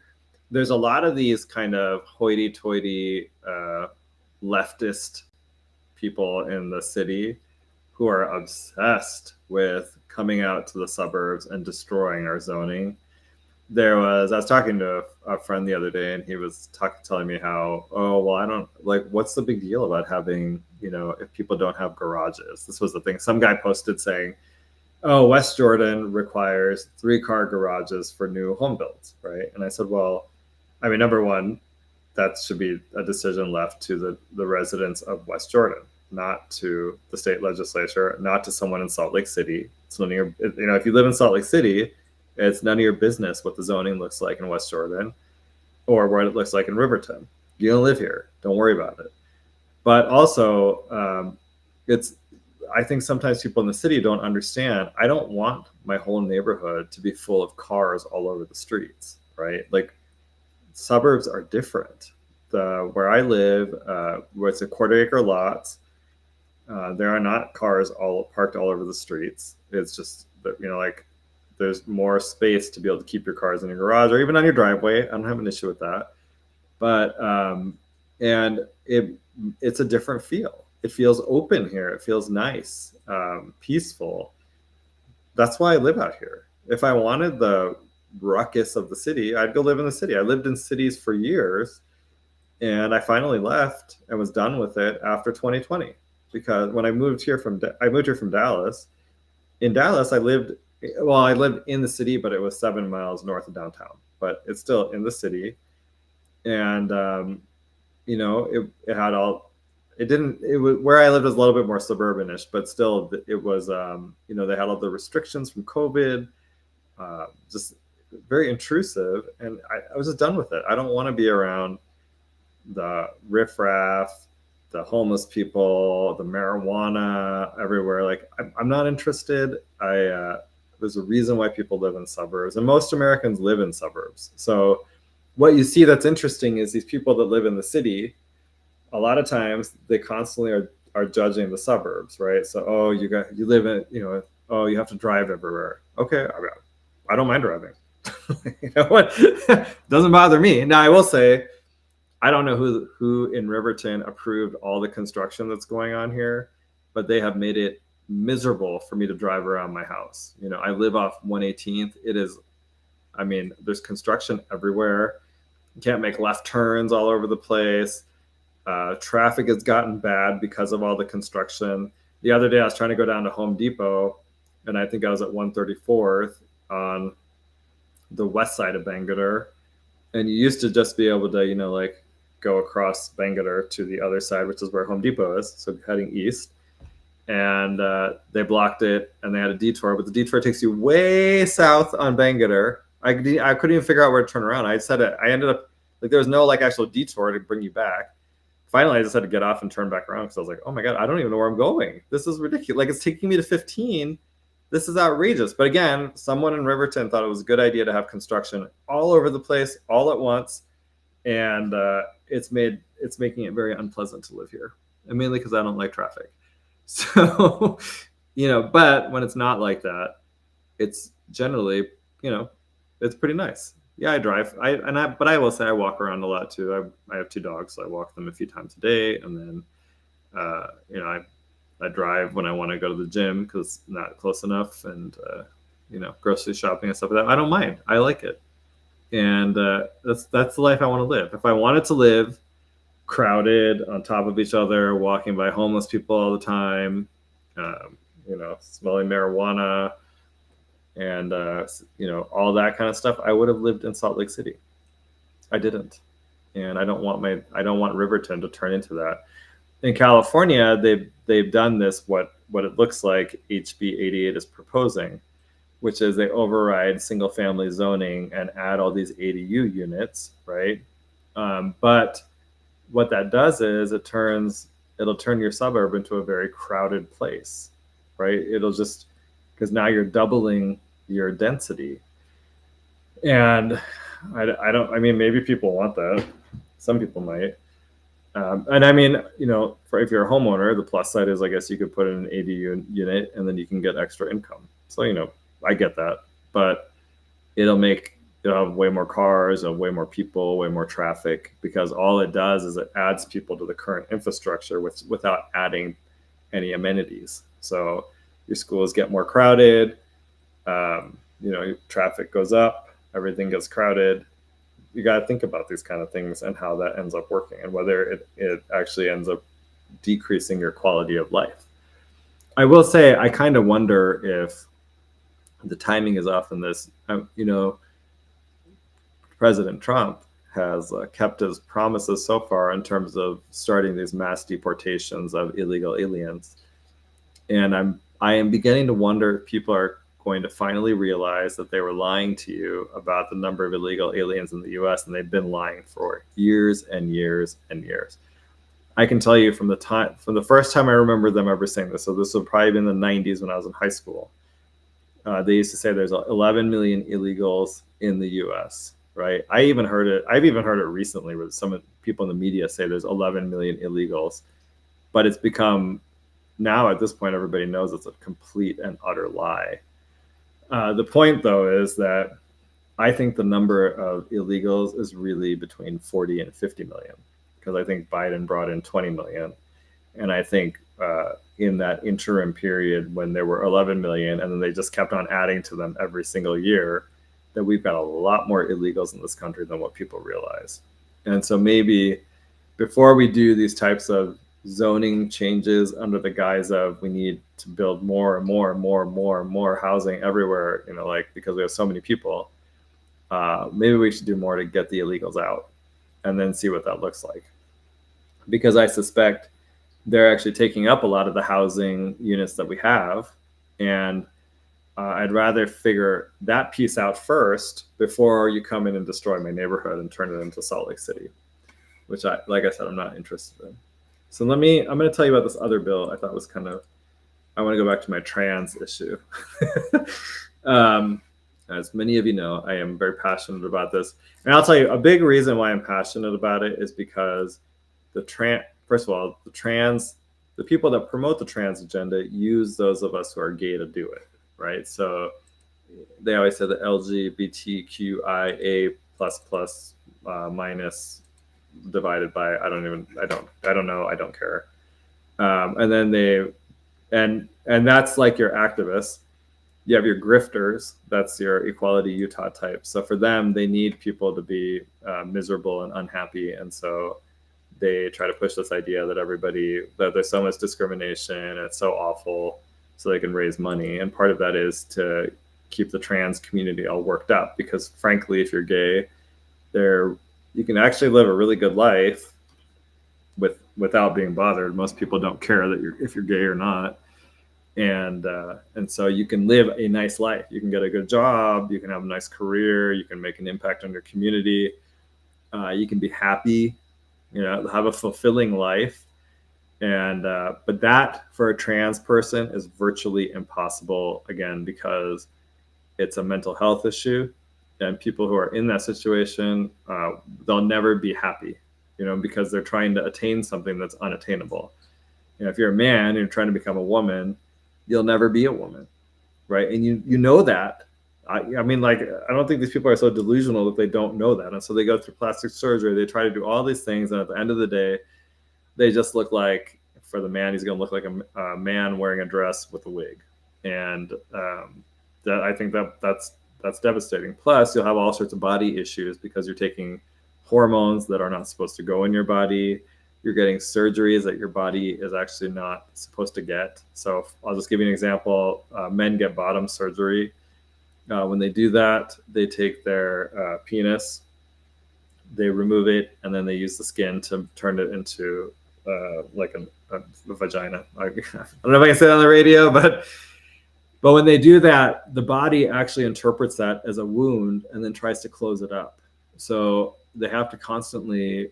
there's a lot of these kind of hoity-toity leftist people in the city who are obsessed with coming out to the suburbs and destroying our zoning. I was talking to a friend the other day, and he was telling me how, I don't, like, what's the big deal about having, if people don't have garages? This was the thing. Some guy posted saying, West Jordan requires 3-car garages for new home builds, right? And I said, well, I mean, number one, that should be a decision left to the residents of West Jordan, not to the state legislature, not to someone in Salt Lake City. It's none of your, if you live in Salt Lake City, it's none of your business what the zoning looks like in West Jordan or what it looks like in Riverton. You don't live here. Don't worry about it. But also, I think sometimes people in the city don't understand. I don't want my whole neighborhood to be full of cars all over the streets, right? Like, suburbs are different. Where I live, where it's a 1/4-acre lots, there are not cars all parked all over the streets. It's just that, like, there's more space to be able to keep your cars in your garage or even on your driveway. I don't have an issue with that. But and it's a different feel. It feels open here. It feels nice, peaceful. That's why I live out here. If I wanted the ruckus of the city, I'd go live in the city. I lived in cities for years, and I finally left and was done with it after 2020. because when I moved here from Dallas. In Dallas, I lived in the city, but it was 7 miles north of downtown. But it's still in the city, and it had all. It didn't. It was where I lived was a little bit more suburbanish, but still, it was. They had all the restrictions from COVID, just very intrusive, and I was just done with it. I don't want to be around the riffraff, the homeless people, the marijuana everywhere. Like, I'm not interested. There's a reason why people live in suburbs, and most Americans live in suburbs. So what you see that's interesting is these people that live in the city, a lot of times they constantly are judging the suburbs, right? So, oh, you live in, oh, you have to drive everywhere. Okay, I don't mind driving. You know what? Doesn't bother me. Now, I will say, I don't know who in Riverton approved all the construction that's going on here, but they have made it miserable for me to drive around my house. I live off 118th. It is, there's construction everywhere. You can't make left turns all over the place. Traffic has gotten bad because of all the construction. The other day I was trying to go down to Home Depot, and I think I was at 134th on the west side of Bangalore. And you used to just be able to, go across Bangalore to the other side, which is where Home Depot is, so heading east. And they blocked it, and they had a detour, but the detour takes you way south on Bangalore. I couldn't even figure out where to turn around. I ended up, there was no actual detour to bring you back. Finally, I just had to get off and turn back around because I was like, oh my God, I don't even know where I'm going. This is ridiculous. It's taking me to 15. This is outrageous. But again, someone in Riverton thought it was a good idea to have construction all over the place, all at once. And it's making it very unpleasant to live here. And mainly because I don't like traffic. So, but when it's not like that, it's generally, it's pretty nice. Yeah, I drive. But I will say I walk around a lot too. I have 2 dogs, so I walk them a few times a day, and then, I drive when I want to go to the gym because it's not close enough, and grocery shopping and stuff like that. I don't mind. I like it, and that's the life I want to live. If I wanted to live crowded on top of each other, walking by homeless people all the time, smelling marijuana, and all that kind of stuff, I would have lived in Salt Lake City. I didn't, and I don't want Riverton to turn into that. In California, they've done this, what it looks like HB 88 is proposing, which is they override single family zoning and add all these ADU units, right? But what that does is it'll turn your suburb into a very crowded place, right? It'll just, because now you're doubling your density. And maybe people want that. Some people might. And if you're a homeowner, the plus side is, I guess you could put in an ADU unit and then you can get extra income. So, I get that, but it'll have way more cars, way more people, way more traffic, because all it does is it adds people to the current infrastructure without adding any amenities. So your schools get more crowded, traffic goes up, everything gets crowded. You got to think about these kind of things and how that ends up working, and whether it actually ends up decreasing your quality of life. I will say, I kind of wonder if the timing is off in this. President Trump has kept his promises so far in terms of starting these mass deportations of illegal aliens. And I am beginning to wonder if people are going to finally realize that they were lying to you about the number of illegal aliens in the US, and they've been lying for years and years and years. I can tell you from the first time I remember them ever saying this, so this would probably be in the 90s when I was in high school. They used to say there's 11 million illegals in the US, right? I've even heard it recently where some people in the media say there's 11 million illegals, but it's become, now at this point, everybody knows it's a complete and utter lie. The point, though, is that I think the number of illegals is really between 40 and 50 million, because I think Biden brought in 20 million. And I think in that interim period when there were 11 million, and then they just kept on adding to them every single year, that we've got a lot more illegals in this country than what people realize. And so maybe before we do these types of zoning changes under the guise of we need to build more and more and more and more and more housing everywhere, you know, like because we have so many people, maybe we should do more to get the illegals out and then see what that looks like. Because I suspect they're actually taking up a lot of the housing units that we have. And I'd rather figure that piece out first before you come in and destroy my neighborhood and turn it into Salt Lake City, which like I said, I'm not interested in. So I'm going to tell you about this other bill I thought was kind of, I want to go back to my trans issue. As many of you know, I am very passionate about this. And I'll tell you, a big reason why I'm passionate about it is because first of all, the people that promote the trans agenda use those of us who are gay to do it, right? So they always say the LGBTQIA minus divided by I don't know, I don't care. And then and that's like your activists. You have your grifters, that's your Equality Utah type. So for them, they need people to be miserable and unhappy, and so they try to push this idea that that there's so much discrimination and it's so awful, so they can raise money. And part of that is to keep the trans community all worked up, because frankly, if you're gay, you can actually live a really good life without being bothered. Most people don't care if you're gay or not. And so you can live a nice life. You can get a good job. You can have a nice career. You can make an impact on your community. You can be happy, have a fulfilling life. And but that for a trans person is virtually impossible, again, because it's a mental health issue. And people who are in that situation, they'll never be happy, because they're trying to attain something that's unattainable. If you're a man and you're trying to become a woman, you'll never be a woman, right? And you know that. I don't think these people are so delusional that they don't know that. And so they go through plastic surgery, they try to do all these things, and at the end of the day, they just look like, for the man, he's going to look like a man wearing a dress with a wig. And I think that's devastating. Plus, you'll have all sorts of body issues because you're taking hormones that are not supposed to go in your body. You're getting surgeries that your body is actually not supposed to get. So I'll just give you an example. Men get bottom surgery. When they do that, they take their penis, they remove it, and then they use the skin to turn it into like a vagina. I don't know if I can say that on the radio, but when they do that, the body actually interprets that as a wound and then tries to close it up. So they have to constantly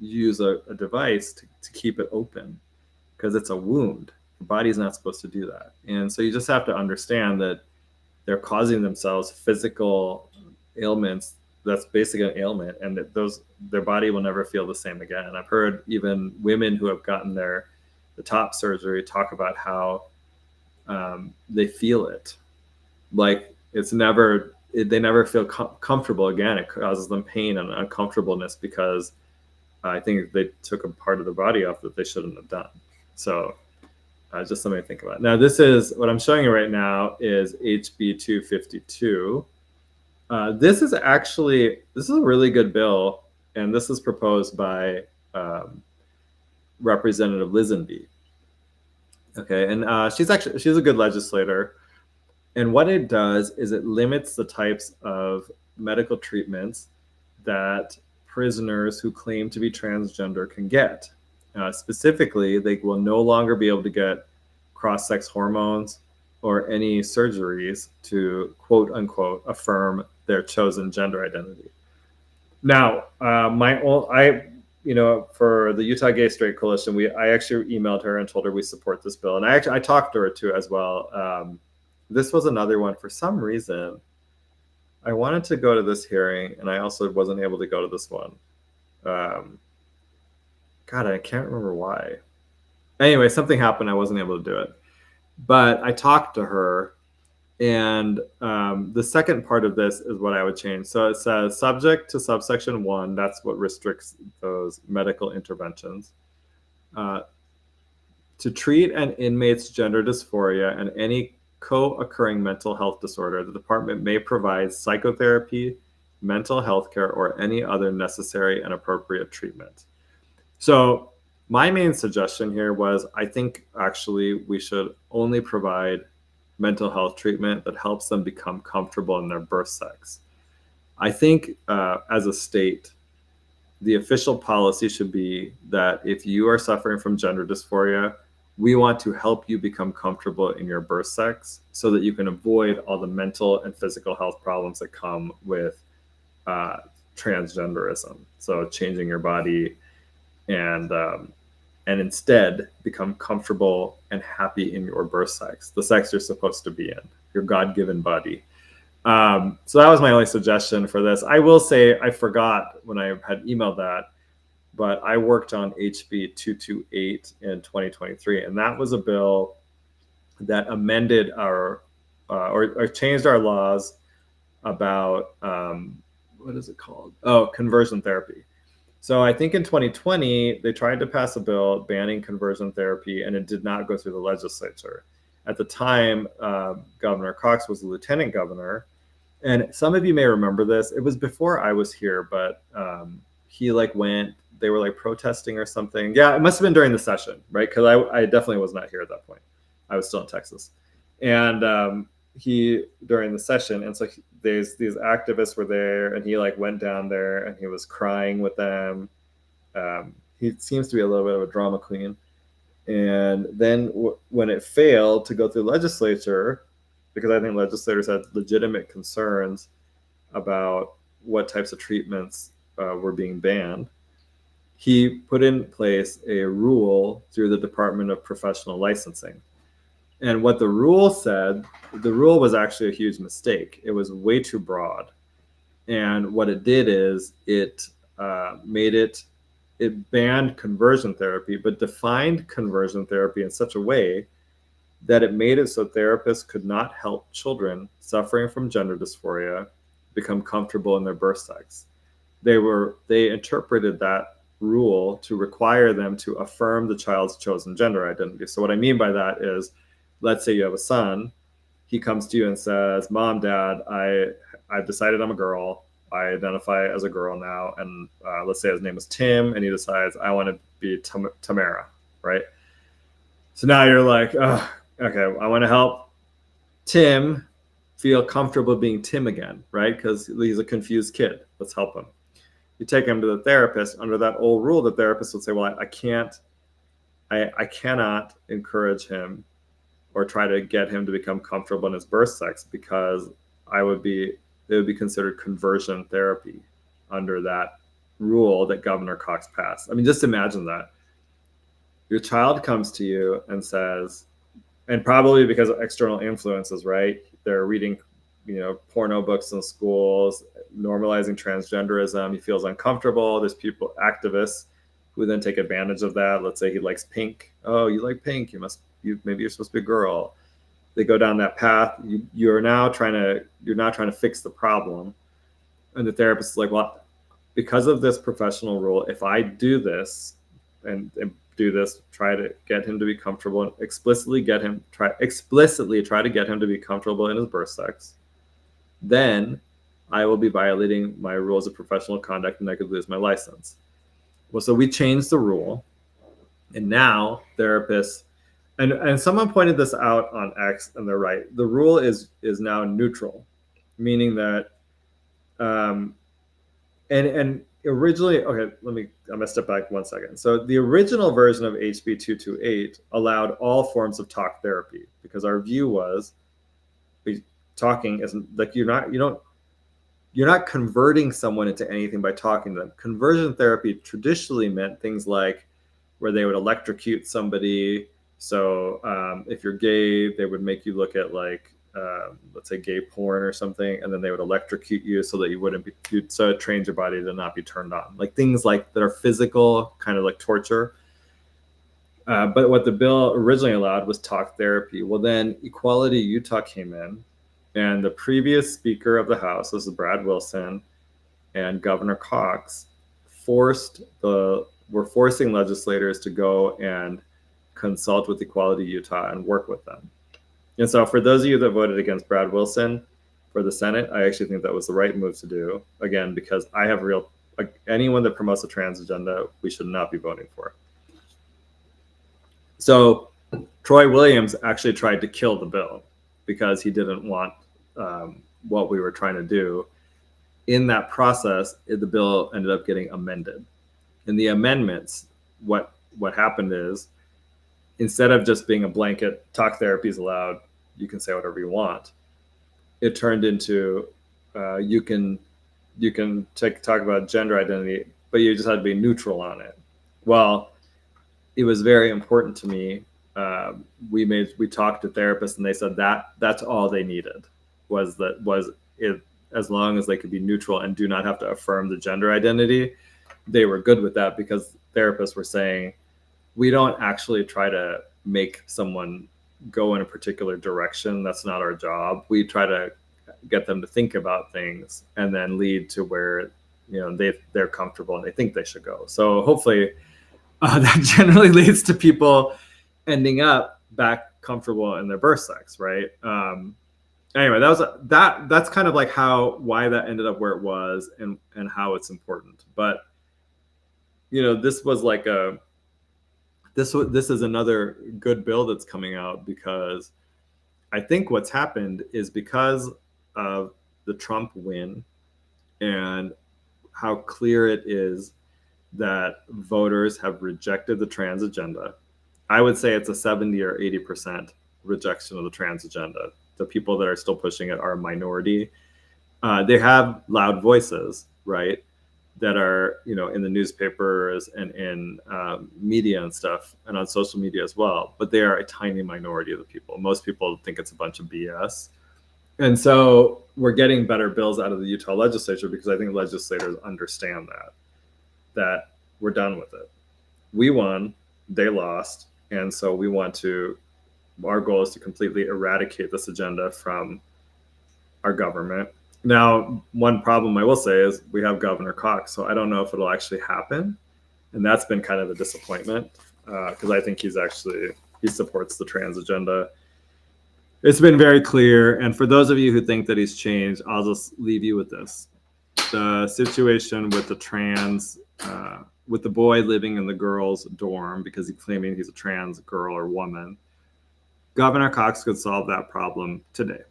use a device to keep it open, because it's a wound. The body's not supposed to do that. And so you just have to understand that they're causing themselves physical ailments. That's basically an ailment, and that their body will never feel the same again. I've heard even women who have gotten the top surgery talk about how they feel it, like they never feel comfortable again. It causes them pain and uncomfortableness because I think they took a part of the body off that they shouldn't have done. So just something to think about. Now, this is what I'm showing you right now is HB 252. This is a really good bill, and this is proposed by Representative Lisenby. Okay, and she's a good legislator. And what it does is it limits the types of medical treatments that prisoners who claim to be transgender can get. Specifically, they will no longer be able to get cross-sex hormones or any surgeries to quote unquote affirm their chosen gender identity. Now, for the Utah Gay Straight Coalition, I actually emailed her and told her we support this bill, and I talked to her too as well. This was another one. For some reason, I wanted to go to this hearing, and I also wasn't able to go to this one. God, I can't remember why. Anyway, something happened. I wasn't able to do it. But I talked to her, and the second part of this is what I would change. So it says, subject to subsection 1, that's what restricts those medical interventions. To treat an inmate's gender dysphoria and any co-occurring mental health disorder, the department may provide psychotherapy, mental health care, or any other necessary and appropriate treatment. So my main suggestion here was, I think actually we should only provide mental health treatment that helps them become comfortable in their birth sex. I think as a state, the official policy should be that if you are suffering from gender dysphoria, we want to help you become comfortable in your birth sex so that you can avoid all the mental and physical health problems that come with transgenderism. So changing your body and instead become comfortable and happy in your birth sex, the sex you're supposed to be in, your God-given body. So that was my only suggestion for this. I will say I forgot when I had emailed that, but I worked on HB 228 in 2023, and that was a bill that amended our or changed our laws about what is it called? Oh, conversion therapy. So I think in 2020 they tried to pass a bill banning conversion therapy, and it did not go through the legislature. At the time, Governor Cox was the lieutenant governor. And some of you may remember this. It was before I was here, but he went, they were protesting or something. Yeah, it must have been during the session, right? Because I definitely was not here at that point. I was still in Texas. And he, during the session, and so these activists were there, and he went down there and he was crying with them. He seems to be a little bit of a drama queen. And then when it failed to go through legislature, because I think legislators had legitimate concerns about what types of treatments were being banned, he put in place a rule through the Department of Professional Licensing. And what the rule said, the rule was actually a huge mistake. It was way too broad. And what it did is it banned conversion therapy, but defined conversion therapy in such a way that it made it so therapists could not help children suffering from gender dysphoria become comfortable in their birth sex. They interpreted that rule to require them to affirm the child's chosen gender identity. So what I mean by that is, let's say you have a son, he comes to you and says, "Mom, Dad, I've decided I'm a girl. I identify as a girl now." And let's say his name is Tim, and he decides, "I want to be Tamara," right? So now you're like, oh, okay, I want to help Tim feel comfortable being Tim again, right? Because he's a confused kid. Let's help him. You take him to the therapist. Under that old rule, the therapist would say, "Well, I cannot encourage him or try to get him to become comfortable in his birth sex because it would be considered conversion therapy under that rule that Governor Cox passed." I mean, just imagine that. Your child comes to you and says, and probably because of external influences, right? They're reading, porno books in schools, normalizing transgenderism. He feels uncomfortable. There's people, activists, who then take advantage of that. Let's say he likes pink. "Oh, you like pink? Maybe you're supposed to be a girl." They go down that path. You're now trying to fix the problem, and the therapist is like, "Well, because of this professional rule, if I do this and do this, try to get him to be comfortable, and explicitly try to get him to be comfortable in his birth sex, then I will be violating my rules of professional conduct and I could lose my license." Well, so we changed the rule, and now therapists, and someone pointed this out on X, and they're right. The rule is now neutral, meaning that and originally, okay, I'm gonna step back 1 second. So the original version of HB 228 allowed all forms of talk therapy, because our view was talking isn't like you're not converting someone into anything by talking to them. Conversion therapy traditionally meant things like where they would electrocute somebody. So if you're gay, they would make you look at let's say gay porn or something, and then they would electrocute you so that you wouldn't be, so it trains your body to not be turned on. Like things like that are physical, kind of like torture. But what the bill originally allowed was talk therapy. Well, then Equality Utah came in, and the previous Speaker of the House, this is Brad Wilson, and Governor Cox were forcing legislators to go and consult with Equality Utah and work with them. And so for those of you that voted against Brad Wilson for the Senate, I actually think that was the right move to do. Again, because I have anyone that promotes a trans agenda, we should not be voting for. So Troy Williams actually tried to kill the bill because he didn't want what we were trying to do. In that process, the bill ended up getting amended. In the amendments, what happened is, instead of just being a blanket talk therapy is allowed, you can say whatever you want, it turned into you can talk about gender identity, but you just had to be neutral on it. Well, it was very important to me. We talked to therapists, and they said that's all they needed was it, as long as they could be neutral and do not have to affirm the gender identity, they were good with that, because therapists were saying, we don't actually try to make someone go in a particular direction. That's not our job. We try to get them to think about things and then lead to where, you know, they're comfortable and they think they should go. So hopefully that generally leads to people ending up back comfortable in their birth sex, right? Anyway, that's kind of like why that ended up where it was, and how it's important. But you know, this was like this is another good bill that's coming out, because I think what's happened is, because of the Trump win and how clear it is that voters have rejected the trans agenda. I would say it's a 70 or 80% rejection of the trans agenda. The people that are still pushing it are a minority. They have loud voices, right, that are, you know, in the newspapers and in media and stuff, and on social media as well. But they are a tiny minority of the people. Most people think it's a bunch of BS. And so we're getting better bills out of the Utah legislature, because I think legislators understand that we're done with it. We won, they lost, and so we want to, our goal is to completely eradicate this agenda from our government. Now, one problem I will say is we have Governor Cox, so I don't know if it'll actually happen, and that's been kind of a disappointment, because I think he supports the trans agenda. It's been very clear, and for those of you who think that he's changed, I'll just leave you with this. The situation with the trans, with the boy living in the girl's dorm because he's claiming he's a trans girl or woman, Governor Cox could solve that problem today.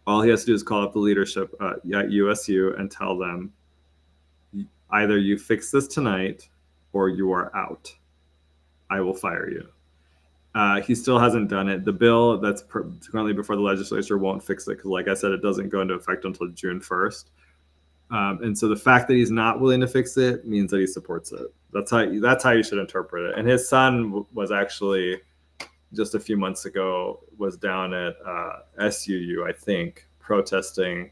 All he has to do is call up the leadership at USU and tell them, either you fix this tonight or you are out. I will fire you. He still hasn't done it. The bill that's currently before the legislature won't fix it, because, like I said, it doesn't go into effect until June 1st. And so the fact that he's not willing to fix it means that he supports it. That's how you should interpret it. And his son was actually, just a few months ago, was down at SUU, I think, protesting,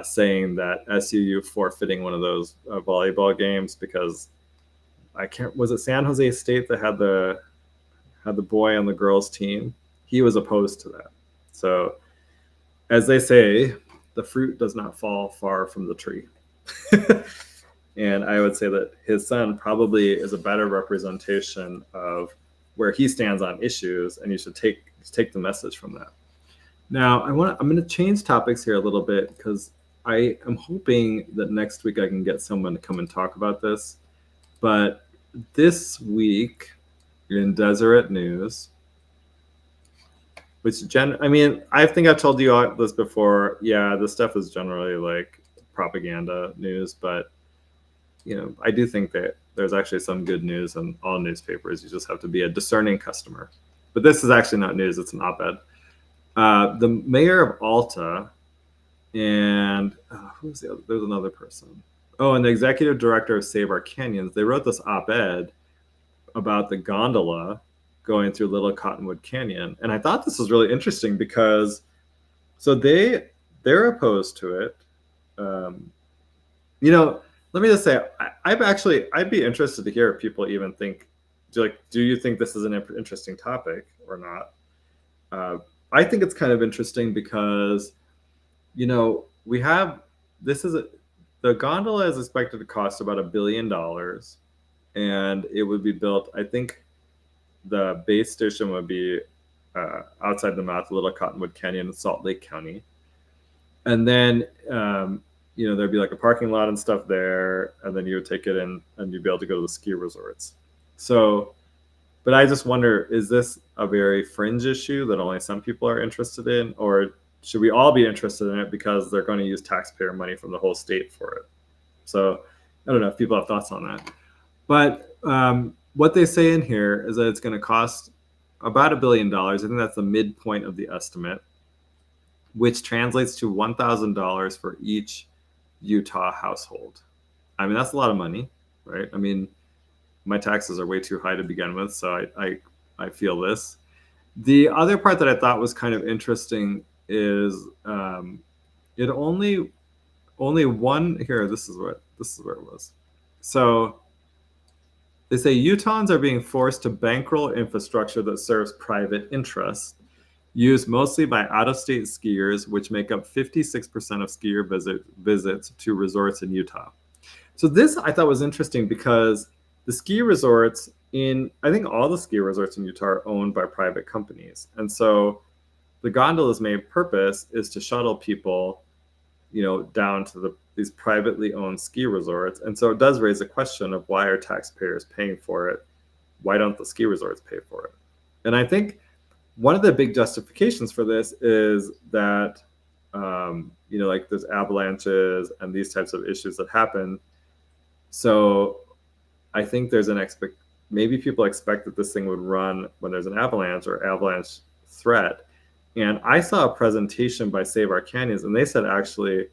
saying that SUU forfeiting one of those volleyball games, because was it San Jose State that had the boy on the girls' team? He was opposed to that. So, as they say, the fruit does not fall far from the tree. And I would say that his son probably is a better representation of where he stands on issues, and you should take the message from that. Now, I'm going to change topics here a little bit, because I am hoping that next week I can get someone to come and talk about this. But this week in Deseret News, which I think I've told you all this before. Yeah, this stuff is generally like propaganda news, but you know, I do think that there's actually some good news in all newspapers. You just have to be a discerning customer. But this is actually not news, it's an op-ed. The mayor of Alta and who's the other? There's another person. Oh, and the executive director of Save Our Canyons, they wrote this op-ed about the gondola going through Little Cottonwood Canyon. And I thought this was really interesting, because so they're opposed to it. You know, let me just say, I'd be interested to hear if people even think, do you think this is an interesting topic or not? I think it's kind of interesting because, you know, the gondola is expected to cost about $1 billion, and it would be built, I think the base station would be outside the mouth of Little Cottonwood Canyon in Salt Lake County. And then, you know, there'd be like a parking lot and stuff there, and then you would take it in and you'd be able to go to the ski resorts. So But I just wonder, is this a very fringe issue that only some people are interested in, or should we all be interested in it because they're going to use taxpayer money from the whole state for it? So I don't know if people have thoughts on that. But what they say in here is that it's going to cost about $1 billion. I think that's the midpoint of the estimate, which translates to $1,000 for each Utah household. I mean, that's a lot of money, right? I mean, my taxes are way too high to begin with, so I feel this. The other part that I thought was kind of interesting is it only one here. This is where it was. So they say Utahns are being forced to bankroll infrastructure that serves private interests, used mostly by out-of-state skiers, which make up 56% of skier visits to resorts in Utah. So this I thought was interesting because the ski resorts I think all the ski resorts in Utah are owned by private companies. And so the gondola's main purpose is to shuttle people, down to these privately owned ski resorts. And so it does raise a question of, why are taxpayers paying for it? Why don't the ski resorts pay for it? And I think one of the big justifications for this is that, like there's avalanches and these types of issues that happen. So I think there's maybe people expect that this thing would run when there's an avalanche or avalanche threat. And I saw a presentation by Save Our Canyons, and they said actually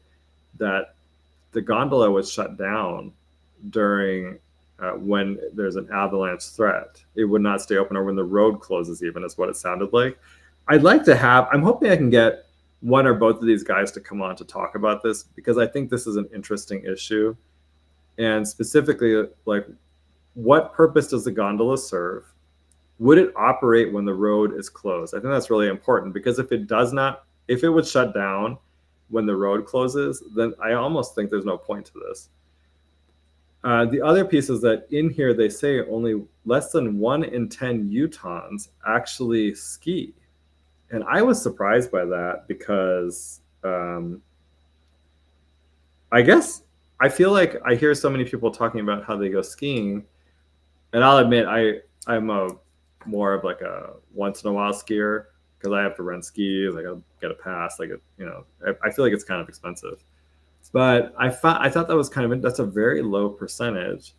that the gondola was shut down during when there's an avalanche threat. It would not stay open, or when the road closes even, is what it sounded like. I'm hoping I can get one or both of these guys to come on to talk about this, because I think this is an interesting issue. And specifically, like, what purpose does the gondola serve? Would it operate when the road is closed? I think that's really important, because if it would shut down when the road closes, then I almost think there's no point to this. The other piece is that in here they say only less than 1 in 10 Utahns actually ski. And I was surprised by that, because I guess I feel like I hear so many people talking about how they go skiing. And I'll admit, I'm more of like a once in a while skier, because I have to rent skis. I gotta get a pass. I feel like it's kind of expensive. But I thought that was that's a very low percentage,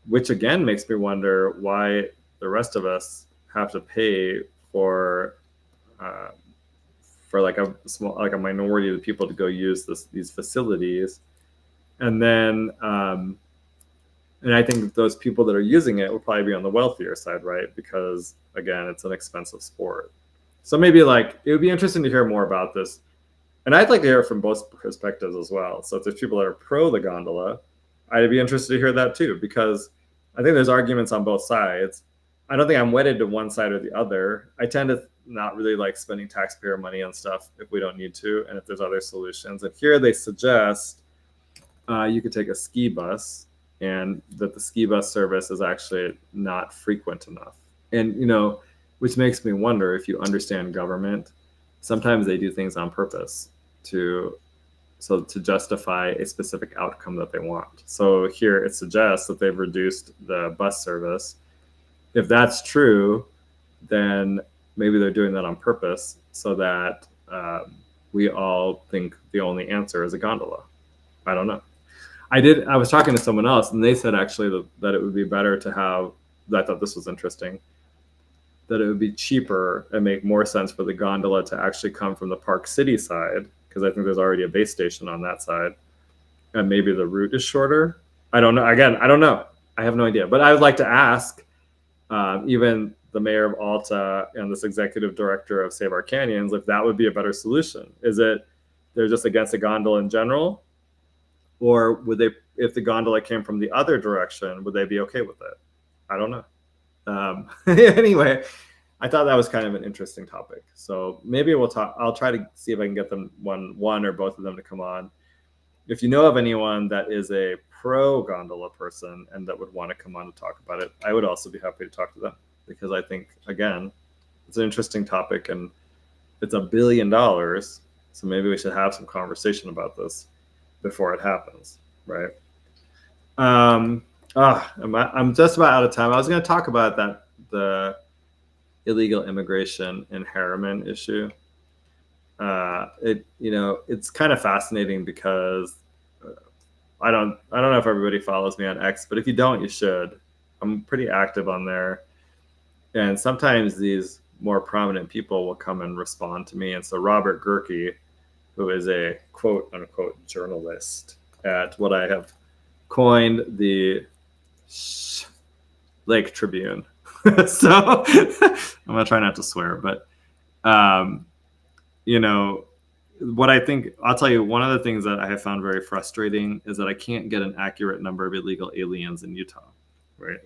which again makes me wonder why the rest of us have to pay for like a minority of the people to go use these facilities. And then and I think those people that are using it will probably be on the wealthier side, right? Because again, it's an expensive sport. So maybe it would be interesting to hear more about this. And I'd like to hear from both perspectives as well. So if there's people that are pro the gondola, I'd be interested to hear that too, because I think there's arguments on both sides. I don't think I'm wedded to one side or the other. I tend to not really like spending taxpayer money on stuff if we don't need to, and if there's other solutions. And here they suggest you could take a ski bus, and that the ski bus service is actually not frequent enough. And, which makes me wonder, if you understand government, sometimes they do things on purpose to justify a specific outcome that they want. So here it suggests that they've reduced the bus service. If that's true, then maybe they're doing that on purpose, so that we all think the only answer is a gondola. I don't know. I was talking to someone else, and they said actually that it would be better to have, I thought this was interesting, that it would be cheaper and make more sense for the gondola to actually come from the Park City side, because I think there's already a base station on that side, and maybe the route is shorter. I don't know. Again, I don't know. I have no idea. But I would like to ask even the mayor of Alta and this executive director of Save Our Canyons if that would be a better solution. Is it they're just against a gondola in general? Or would they, if the gondola came from the other direction, would they be okay with it? I don't know. Anyway, I thought that was kind of an interesting topic. So maybe we'll talk. I'll try to see if I can get them one or both of them to come on. If you know of anyone that is a pro gondola person and that would want to come on to talk about it, I would also be happy to talk to them, because I think, again, it's an interesting topic, and it's $1 billion. So maybe we should have some conversation about this before it happens, right? I'm just about out of time. I was going to talk about the illegal immigration and Harriman issue. It's kind of fascinating because I don't know if everybody follows me on X, but if you don't, you should. I'm pretty active on there, and sometimes these more prominent people will come and respond to me. And so Robert Gerke, who is a quote unquote journalist at what I have coined the Lake Tribune. So I'm gonna try not to swear, but what I think, I'll tell you, one of the things that I have found very frustrating is that I can't get an accurate number of illegal aliens in Utah, right?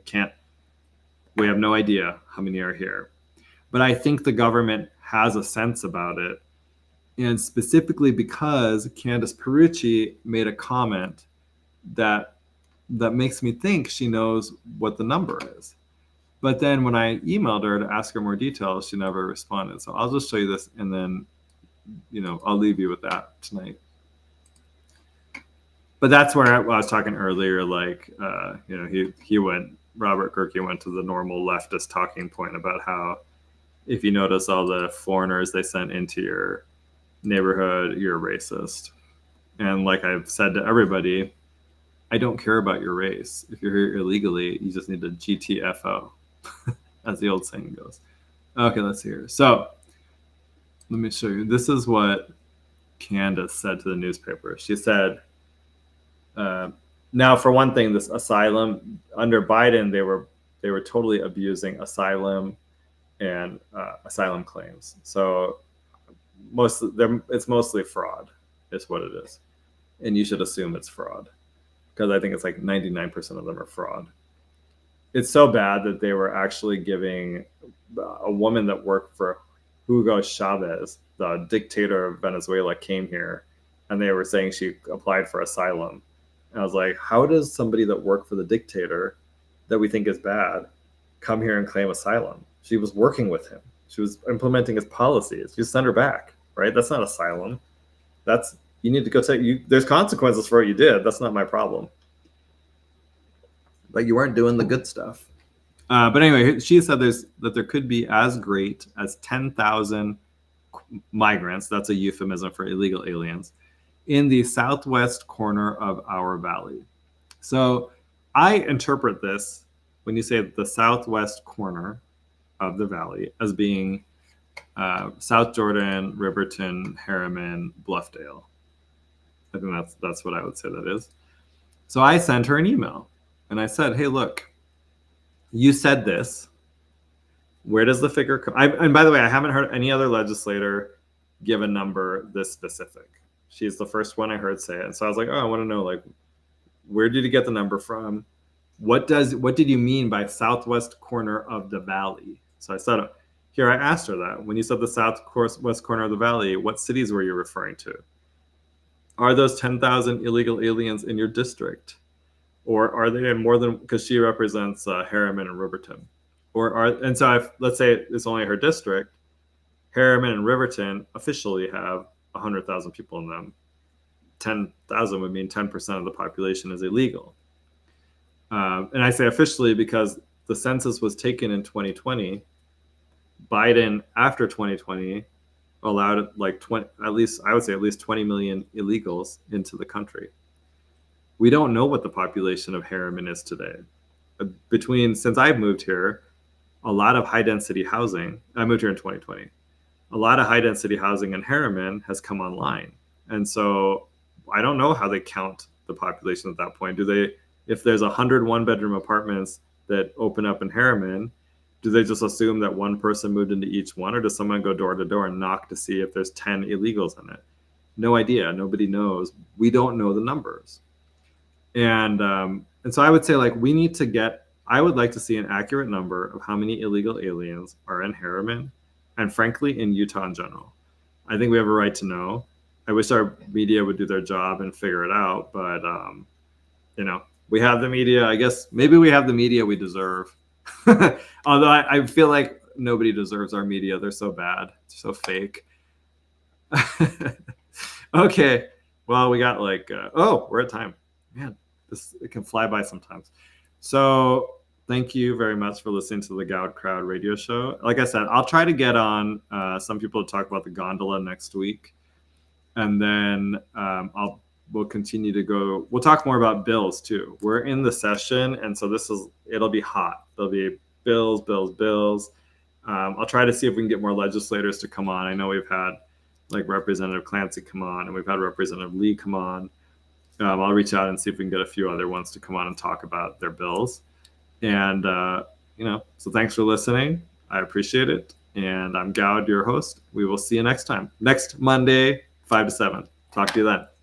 We have no idea how many are here. But I think the government has a sense about it. And specifically because Candace Perucci made a comment that makes me think she knows what the number is. But then when I emailed her to ask her more details, she never responded. So I'll just show you this, and then I'll leave you with that tonight. But that's where I was talking earlier, like, Robert Gerke went to the normal leftist talking point about how if you notice all the foreigners they sent into your neighborhood, you're a racist. And like I've said to everybody, I don't care about your race. If you're here illegally, you just need to GTFO, as the old saying goes. Okay, let's see here. So let me show you. This is what Candace said to the newspaper. She said, now, for one thing, this asylum, under Biden, they were totally abusing asylum and asylum claims. So it's mostly fraud is what it is. And you should assume it's fraud, because I think it's like 99% of them are fraud. It's so bad that they were actually giving a woman that worked for Hugo Chavez, the dictator of Venezuela, came here, and they were saying she applied for asylum. And I was like, how does somebody that worked for the dictator that we think is bad come here and claim asylum? She was working with him. She was implementing his policies. You send her back, right? That's not asylum. You need to go there's consequences for what you did. That's not my problem. But you weren't doing the good stuff. But anyway, she said that there could be as great as 10,000 migrants, that's a euphemism for illegal aliens, in the southwest corner of our valley. So I interpret this, when you say the southwest corner of the valley, as being South Jordan, Riverton, Harriman, Bluffdale. I think that's what I would say that is. So I sent her an email, and I said, hey, look, you said this. Where does the figure come? And by the way, I haven't heard any other legislator give a number this specific. She's the first one I heard say it. And so I was like, oh, I want to know, like, where did you get the number from? What did you mean by southwest corner of the valley? So I said, here, I asked her that. When you said the southwest corner of the valley, what cities were you referring to? Are those 10,000 illegal aliens in your district? Or are they in more than, because she represents Harriman and Riverton. And so let's say it's only her district, Harriman and Riverton officially have 100,000 people in them. 10,000 would mean 10% of the population is illegal. And I say officially because the census was taken in 2020. Biden, after 2020, allowed at least 20 million illegals into the country. We don't know what the population of Harriman is today. Since I've moved here, a lot of high density housing, I moved here in 2020, a lot of high density housing in Harriman has come online. And so I don't know how they count the population at that point. If there's 100 one-bedroom apartments that open up in Harriman, do they just assume that one person moved into each one, or does someone go door to door and knock to see if there's 10 illegals in it? No idea. Nobody knows. We don't know the numbers. And so I would say, like, I would like to see an accurate number of how many illegal aliens are in Harriman, and frankly, in Utah in general. I think we have a right to know. I wish our media would do their job and figure it out, but we have the media. I guess maybe we have the media we deserve. Although I feel like nobody deserves our media. They're so bad, so fake. Okay, well, we got we're at time. Man, it can fly by sometimes. So thank you very much for listening to the Goud Crowd radio show. Like I said, I'll try to get on some people to talk about the gondola next week. And then we'll continue to go. We'll talk more about bills too. We're in the session, and so it'll be hot. There'll be bills. I'll try to see if we can get more legislators to come on. I know we've had like Representative Clancy come on, and we've had Representative Lee come on. I'll reach out and see if we can get a few other ones to come on and talk about their bills. And so thanks for listening. I appreciate it. And I'm Goud, your host. We will see you next time. Next Monday, 5 to 7. Talk to you then. Thanks.